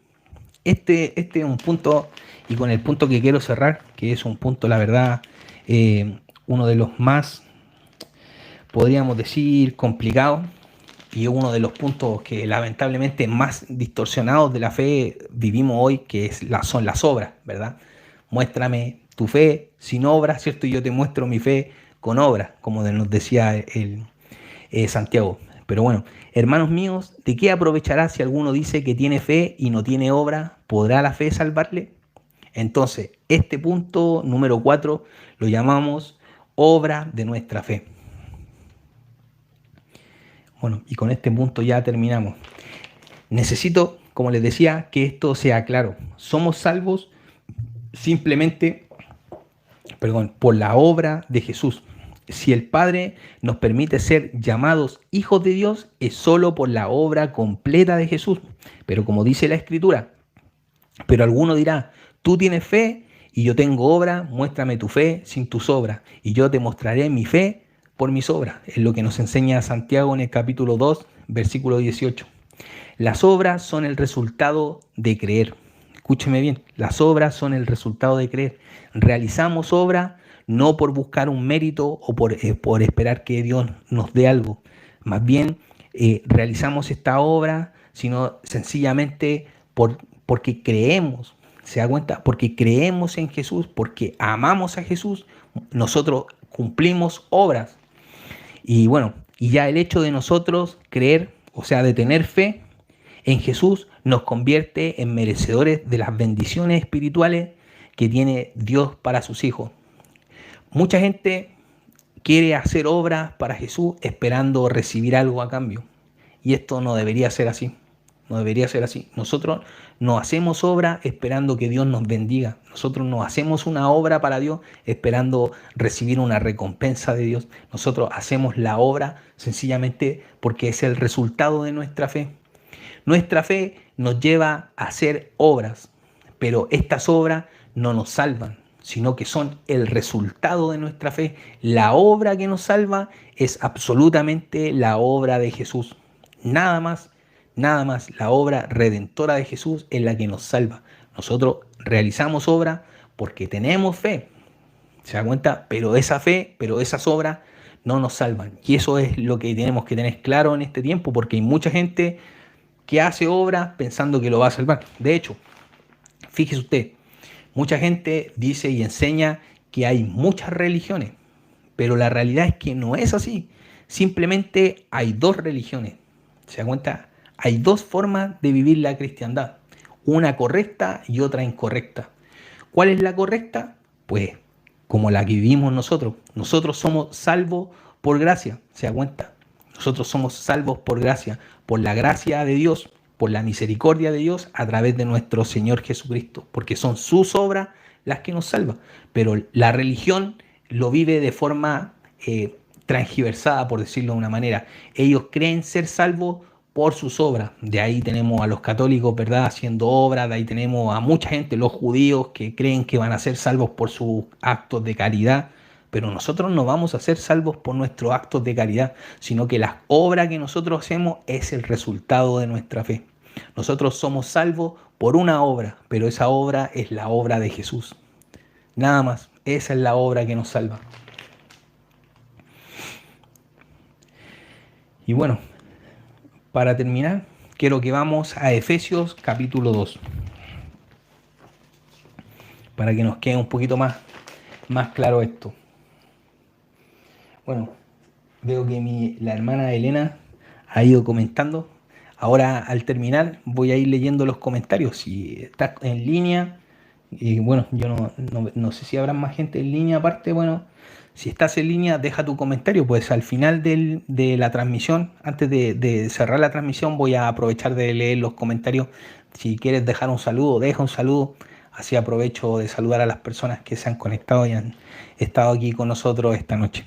Speaker 1: Este es un punto, y con el punto que quiero cerrar, que es un punto, la verdad, uno de los más, podríamos decir, complicados, y uno de los puntos que lamentablemente más distorsionados de la fe vivimos hoy, que son las obras, ¿verdad? Muéstrame tu fe sin obras, ¿cierto? Y yo te muestro mi fe con obras, como nos decía Santiago. Pero bueno, hermanos míos, ¿de qué aprovechará si alguno dice que tiene fe y no tiene obra? ¿Podrá la fe salvarle? Entonces, este punto número 4 lo llamamos obra de nuestra fe. Bueno, y con este punto ya terminamos. Necesito, como les decía, que esto sea claro. Somos salvos simplemente, por la obra de Jesús. Si el Padre nos permite ser llamados hijos de Dios, es solo por la obra completa de Jesús. Pero como dice la Escritura, pero alguno dirá, tú tienes fe y yo tengo obra, muéstrame tu fe sin tus obras, y yo te mostraré mi fe por mis obras. Es lo que nos enseña Santiago en el capítulo 2, versículo 18. Las obras son el resultado de creer. Escúcheme bien, las obras son el resultado de creer. Realizamos obra no por buscar un mérito o por esperar que Dios nos dé algo. Más bien, realizamos esta obra, sino sencillamente porque creemos. ¿Se da cuenta? Porque creemos en Jesús, porque amamos a Jesús, nosotros cumplimos obras. Y bueno, y ya el hecho de nosotros creer, o sea, de tener fe en Jesús, nos convierte en merecedores de las bendiciones espirituales que tiene Dios para sus hijos. Mucha gente quiere hacer obras para Jesús esperando recibir algo a cambio. Y esto no debería ser así. No debería ser así. Nosotros no hacemos obra esperando que Dios nos bendiga. Nosotros no hacemos una obra para Dios esperando recibir una recompensa de Dios. Nosotros hacemos la obra sencillamente porque es el resultado de nuestra fe. Nuestra fe nos lleva a hacer obras, pero estas obras no nos salvan, sino que son el resultado de nuestra fe. La obra que nos salva es absolutamente la obra de Jesús. Nada más, nada más. La obra redentora de Jesús es la que nos salva. Nosotros realizamos obra porque tenemos fe. ¿Se da cuenta? Pero esa fe, pero esas obras no nos salvan. Y eso es lo que tenemos que tener claro en este tiempo, porque hay mucha gente que hace obras pensando que lo va a salvar. De hecho, fíjese usted, mucha gente dice y enseña que hay muchas religiones, pero la realidad es que no es así. Simplemente hay dos religiones. ¿Se da cuenta? Hay dos formas de vivir la cristiandad, una correcta y otra incorrecta. ¿Cuál es la correcta? Pues como la que vivimos nosotros. Nosotros somos salvos por gracia. ¿Se da cuenta? Nosotros somos salvos por gracia, por la gracia de Dios, por la misericordia de Dios a través de nuestro Señor Jesucristo, porque son sus obras las que nos salvan. Pero la religión lo vive de forma transgiversada, por decirlo de una manera. Ellos creen ser salvos por sus obras. De ahí tenemos a los católicos, ¿verdad?, haciendo obras. De ahí tenemos a mucha gente, los judíos, que creen que van a ser salvos por sus actos de caridad. Pero nosotros no vamos a ser salvos por nuestros actos de caridad, sino que la obra que nosotros hacemos es el resultado de nuestra fe. Nosotros somos salvos por una obra, pero esa obra es la obra de Jesús. Nada más, esa es la obra que nos salva. Y bueno, para terminar, quiero que vamos a Efesios capítulo 2, para que nos quede un poquito más claro esto. Bueno, veo que la hermana Elena ha ido comentando. Ahora, al terminar, voy a ir leyendo los comentarios. Si estás en línea, bueno, yo no sé si habrá más gente en línea aparte. Bueno, Si estás en línea, deja tu comentario, pues al final de la transmisión, antes de cerrar la transmisión, voy a aprovechar de leer los comentarios. Si quieres dejar un saludo, deja un saludo. Así aprovecho de saludar a las personas que se han conectado y han estado aquí con nosotros esta noche.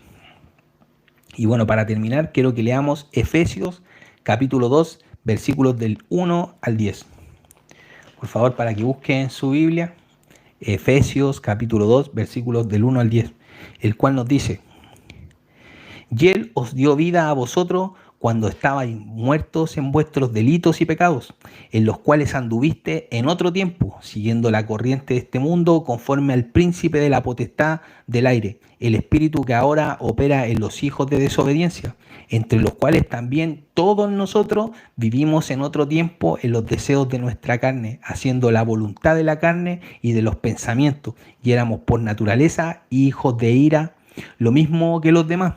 Speaker 1: Y bueno, para terminar, quiero que leamos Efesios capítulo 2, versículos del 1 al 10. Por favor, para que busquen su Biblia, Efesios capítulo 2, versículos del 1 al 10, el cual nos dice: y Él os dio vida a vosotros cuando estabais muertos en vuestros delitos y pecados, en los cuales anduviste en otro tiempo, siguiendo la corriente de este mundo, conforme al príncipe de la potestad del aire, el espíritu que ahora opera en los hijos de desobediencia, entre los cuales también todos nosotros vivimos en otro tiempo en los deseos de nuestra carne, haciendo la voluntad de la carne y de los pensamientos, y éramos por naturaleza hijos de ira, lo mismo que los demás.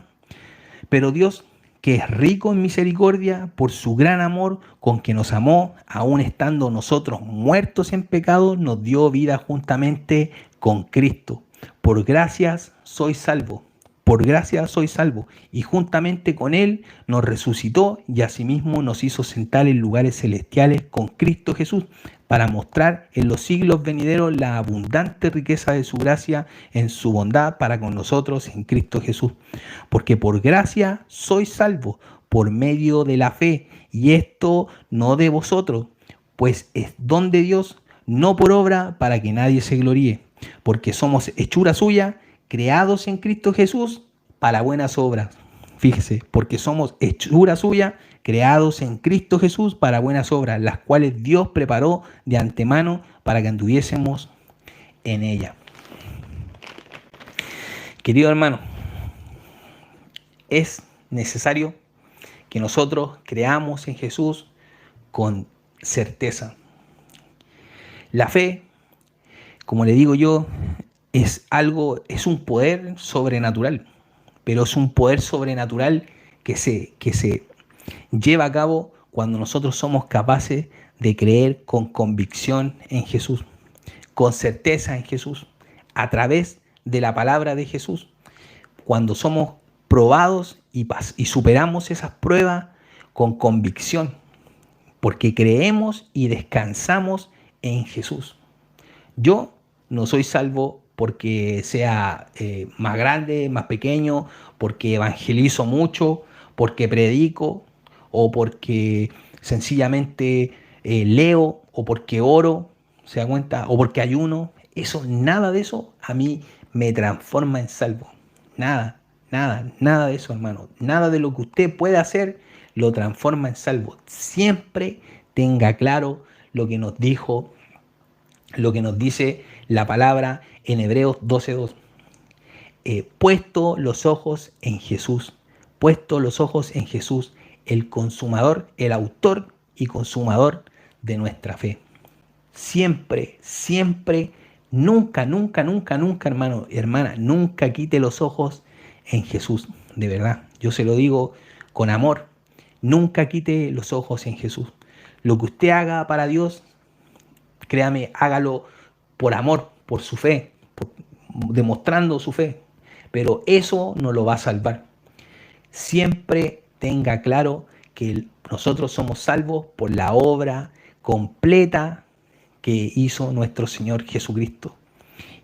Speaker 1: Pero Dios, que es rico en misericordia, por su gran amor con que nos amó, aun estando nosotros muertos en pecado, nos dio vida juntamente con Cristo. Por gracias sois salvo. Por gracia sois salvo, y juntamente con Él nos resucitó y asimismo nos hizo sentar en lugares celestiales con Cristo Jesús, para mostrar en los siglos venideros la abundante riqueza de su gracia en su bondad para con nosotros en Cristo Jesús. Porque por gracia sois salvos por medio de la fe, y esto no de vosotros, pues es don de Dios, no por obra, para que nadie se gloríe. Porque somos hechura suya, creados en Cristo Jesús para buenas obras. Fíjese, porque somos hechura suya, creados en Cristo Jesús para buenas obras, las cuales Dios preparó de antemano para que anduviésemos en ella. Querido hermano, es necesario que nosotros creamos en Jesús con certeza. La fe, como le digo yo, es un poder sobrenatural, pero es un poder sobrenatural que se lleva a cabo cuando nosotros somos capaces de creer con convicción en Jesús, con certeza en Jesús, a través de la palabra de Jesús. Cuando somos probados y superamos esas pruebas con convicción, porque creemos y descansamos en Jesús. Yo no soy salvo porque sea más grande, más pequeño, porque evangelizo mucho, porque predico, o porque sencillamente leo, o porque oro, ¿se da cuenta? O porque ayuno. Nada de eso a mí me transforma en salvo. Nada de eso, hermano. Nada de lo que usted pueda hacer lo transforma en salvo. Siempre tenga claro lo que nos dice la palabra en Hebreos 12:2. Puesto los ojos en Jesús, el consumador, el autor y consumador de nuestra fe. Siempre, nunca, hermano, hermana, nunca quite los ojos en Jesús, de verdad. Yo se lo digo con amor. Nunca quite los ojos en Jesús. Lo que usted haga para Dios, créame, hágalo por amor, por su fe, demostrando su fe. Pero eso no lo va a salvar. Siempre tenga claro que nosotros somos salvos por la obra completa que hizo nuestro Señor Jesucristo.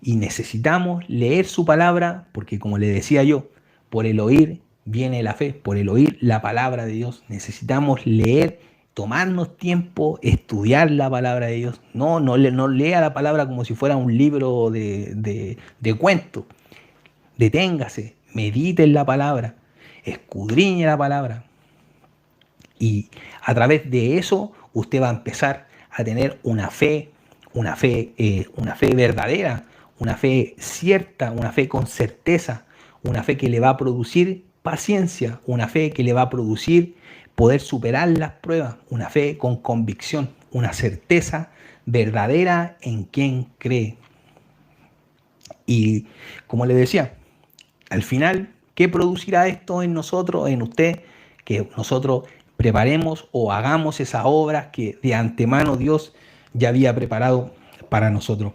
Speaker 1: Y necesitamos leer su palabra, porque como le decía yo, por el oír viene la fe, por el oír la palabra de Dios. Necesitamos leer, tomarnos tiempo, estudiar la palabra de Dios. No lea la palabra como si fuera un libro de cuento. Deténgase, medite en la palabra, escudriñe la palabra. Y a través de eso usted va a empezar a tener una fe verdadera, una fe cierta, una fe con certeza, una fe que le va a producir paciencia, una fe que le va a producir poder superar las pruebas, una fe con convicción, una certeza verdadera en quien cree. Y como le decía, al final, ¿qué producirá esto en nosotros, en usted? Que nosotros preparemos o hagamos esas obras que de antemano Dios ya había preparado para nosotros.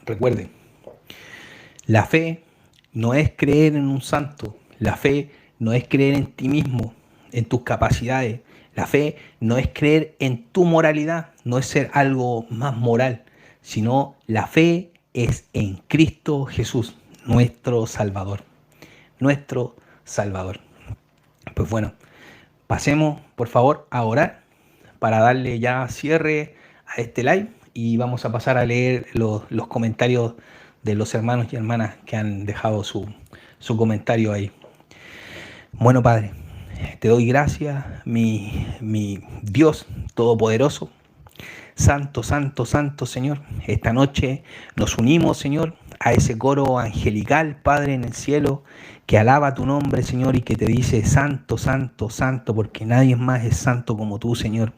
Speaker 1: Recuerde, la fe no es creer en un santo, la fe no es creer en ti mismo, en tus capacidades, la fe no es creer en tu moralidad, no es ser algo más moral, sino la fe es en Cristo Jesús, nuestro Salvador, nuestro Salvador. Pues bueno, pasemos por favor a orar para darle ya cierre a este live y vamos a pasar a leer los comentarios de los hermanos y hermanas que han dejado su comentario ahí. Bueno, Padre, te doy gracias, mi Dios Todopoderoso. Santo, santo, santo, Señor. Esta noche nos unimos, Señor, a ese coro angelical, Padre, en el cielo, que alaba tu nombre, Señor, y que te dice santo, santo, santo, porque nadie más es santo como tú, Señor.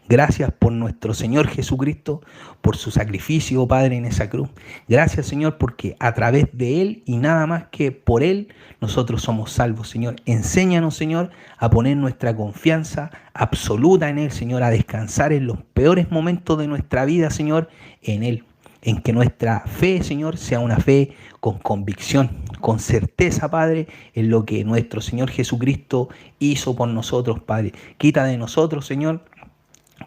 Speaker 1: Gracias por nuestro Señor Jesucristo, por su sacrificio, Padre, en esa cruz. Gracias, Señor, porque a través de Él y nada más que por Él, nosotros somos salvos, Señor. Enséñanos, Señor, a poner nuestra confianza absoluta en Él, Señor, a descansar en los peores momentos de nuestra vida, Señor, en Él. En que nuestra fe, Señor, sea una fe con convicción, con certeza, Padre, en lo que nuestro Señor Jesucristo hizo por nosotros, Padre. Quita de nosotros, Señor,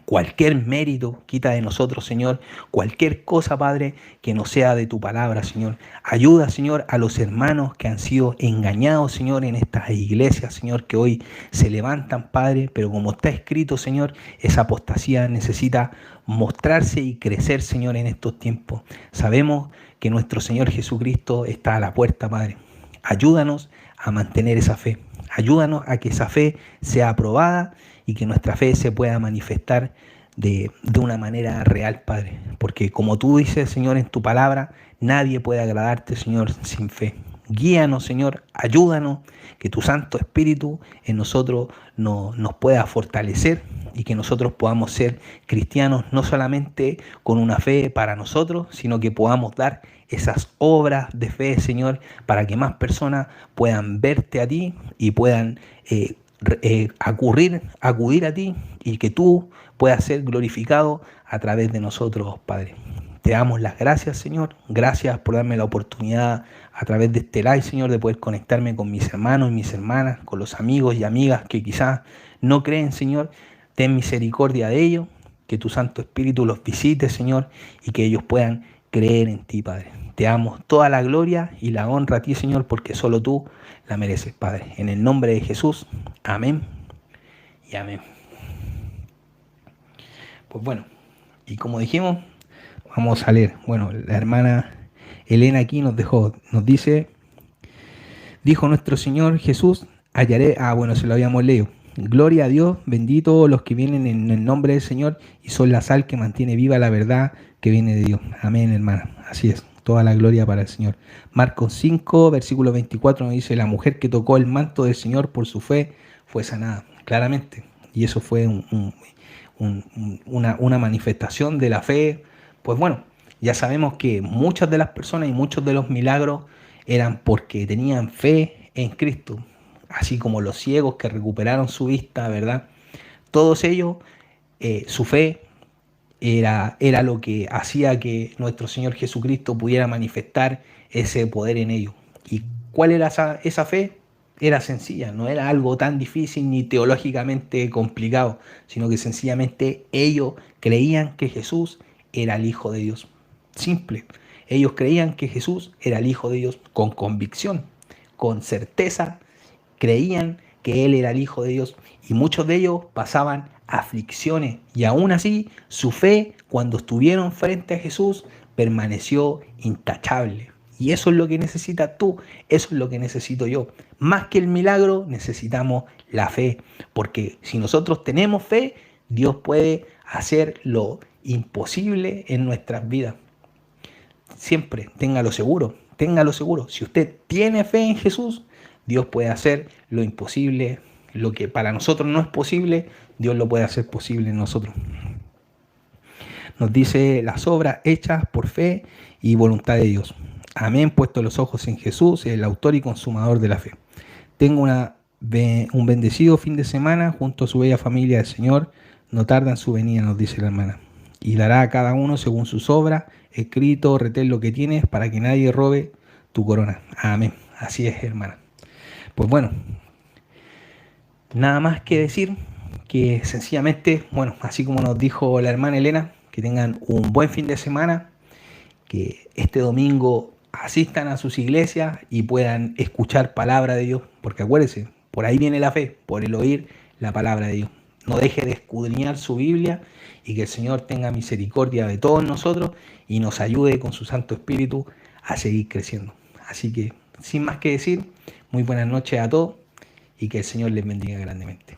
Speaker 1: cualquier mérito, quita de nosotros, Señor, cualquier cosa, Padre, que no sea de tu palabra, Señor. Ayuda, Señor, a los hermanos que han sido engañados, Señor, en estas iglesias, Señor, que hoy se levantan, Padre, pero como está escrito, Señor, esa apostasía necesita mostrarse y crecer, Señor, en estos tiempos. Sabemos que nuestro Señor Jesucristo está a la puerta, Padre. Ayúdanos a mantener esa fe. Ayúdanos a que esa fe sea aprobada y que nuestra fe se pueda manifestar de una manera real, Padre. Porque como tú dices, Señor, en tu palabra, nadie puede agradarte, Señor, sin fe. Guíanos, Señor, ayúdanos, que tu Santo Espíritu en nosotros nos pueda fortalecer y que nosotros podamos ser cristianos no solamente con una fe para nosotros, sino que podamos dar esas obras de fe, Señor, para que más personas puedan verte a ti y puedan acudir a ti y que tú puedas ser glorificado a través de nosotros, Padre. Te damos las gracias, Señor. Gracias por darme la oportunidad a través de este live, Señor, de poder conectarme con mis hermanos y mis hermanas, con los amigos y amigas que quizás no creen, Señor. Ten misericordia de ellos, que tu Santo Espíritu los visite, Señor, y que ellos puedan creer en ti, Padre. Te damos toda la gloria y la honra a ti, Señor, porque solo tú la mereces, Padre. En el nombre de Jesús, amén y amén. Pues bueno, y como dijimos, vamos a leer. Bueno, la hermana Elena aquí nos dice, dijo nuestro Señor Jesús, hallaré, bueno, se lo habíamos leído. Gloria a Dios, bendito los que vienen en el nombre del Señor y son la sal que mantiene viva la verdad que viene de Dios. Amén, hermana. Así es, toda la gloria para el Señor. Marcos 5, versículo 24 nos dice, la mujer que tocó el manto del Señor por su fe fue sanada. Claramente. Y eso fue una manifestación de la fe. Pues bueno, ya sabemos que muchas de las personas y muchos de los milagros eran porque tenían fe en Cristo. Así como los ciegos que recuperaron su vista, ¿verdad? Todos ellos, su fe era lo que hacía que nuestro Señor Jesucristo pudiera manifestar ese poder en ellos. ¿Y cuál era esa fe? Era sencilla, no era algo tan difícil ni teológicamente complicado, sino que sencillamente ellos creían que Jesús era el Hijo de Dios. Simple. Ellos creían que Jesús era el Hijo de Dios con convicción, con certeza. Creían que Él era el Hijo de Dios y muchos de ellos pasaban aflicciones y aún así su fe cuando estuvieron frente a Jesús permaneció intachable. Y eso es lo que necesitas tú, eso es lo que necesito yo. Más que el milagro necesitamos la fe, porque si nosotros tenemos fe, Dios puede hacer lo imposible en nuestras vidas. Siempre, téngalo seguro. Si usted tiene fe en Jesús, Dios puede hacer lo imposible, lo que para nosotros no es posible, Dios lo puede hacer posible en nosotros. Nos dice las obras hechas por fe y voluntad de Dios. Amén, puesto los ojos en Jesús, el autor y consumador de la fe. Tengo un bendecido fin de semana junto a su bella familia del Señor. No tarda en su venida, nos dice la hermana. y dará a cada uno según sus obras. Escrito, retén lo que tienes para que nadie robe tu corona. Amén. Así es, hermana. Pues bueno, nada más que decir que sencillamente, bueno, así como nos dijo la hermana Elena, que tengan un buen fin de semana, que este domingo asistan a sus iglesias y puedan escuchar palabra de Dios, porque acuérdense, por ahí viene la fe, por el oír la palabra de Dios. No deje de escudriñar su Biblia y que el Señor tenga misericordia de todos nosotros y nos ayude con su Santo Espíritu a seguir creciendo. Así que, sin más que decir, muy buenas noches a todos y que el Señor les bendiga grandemente.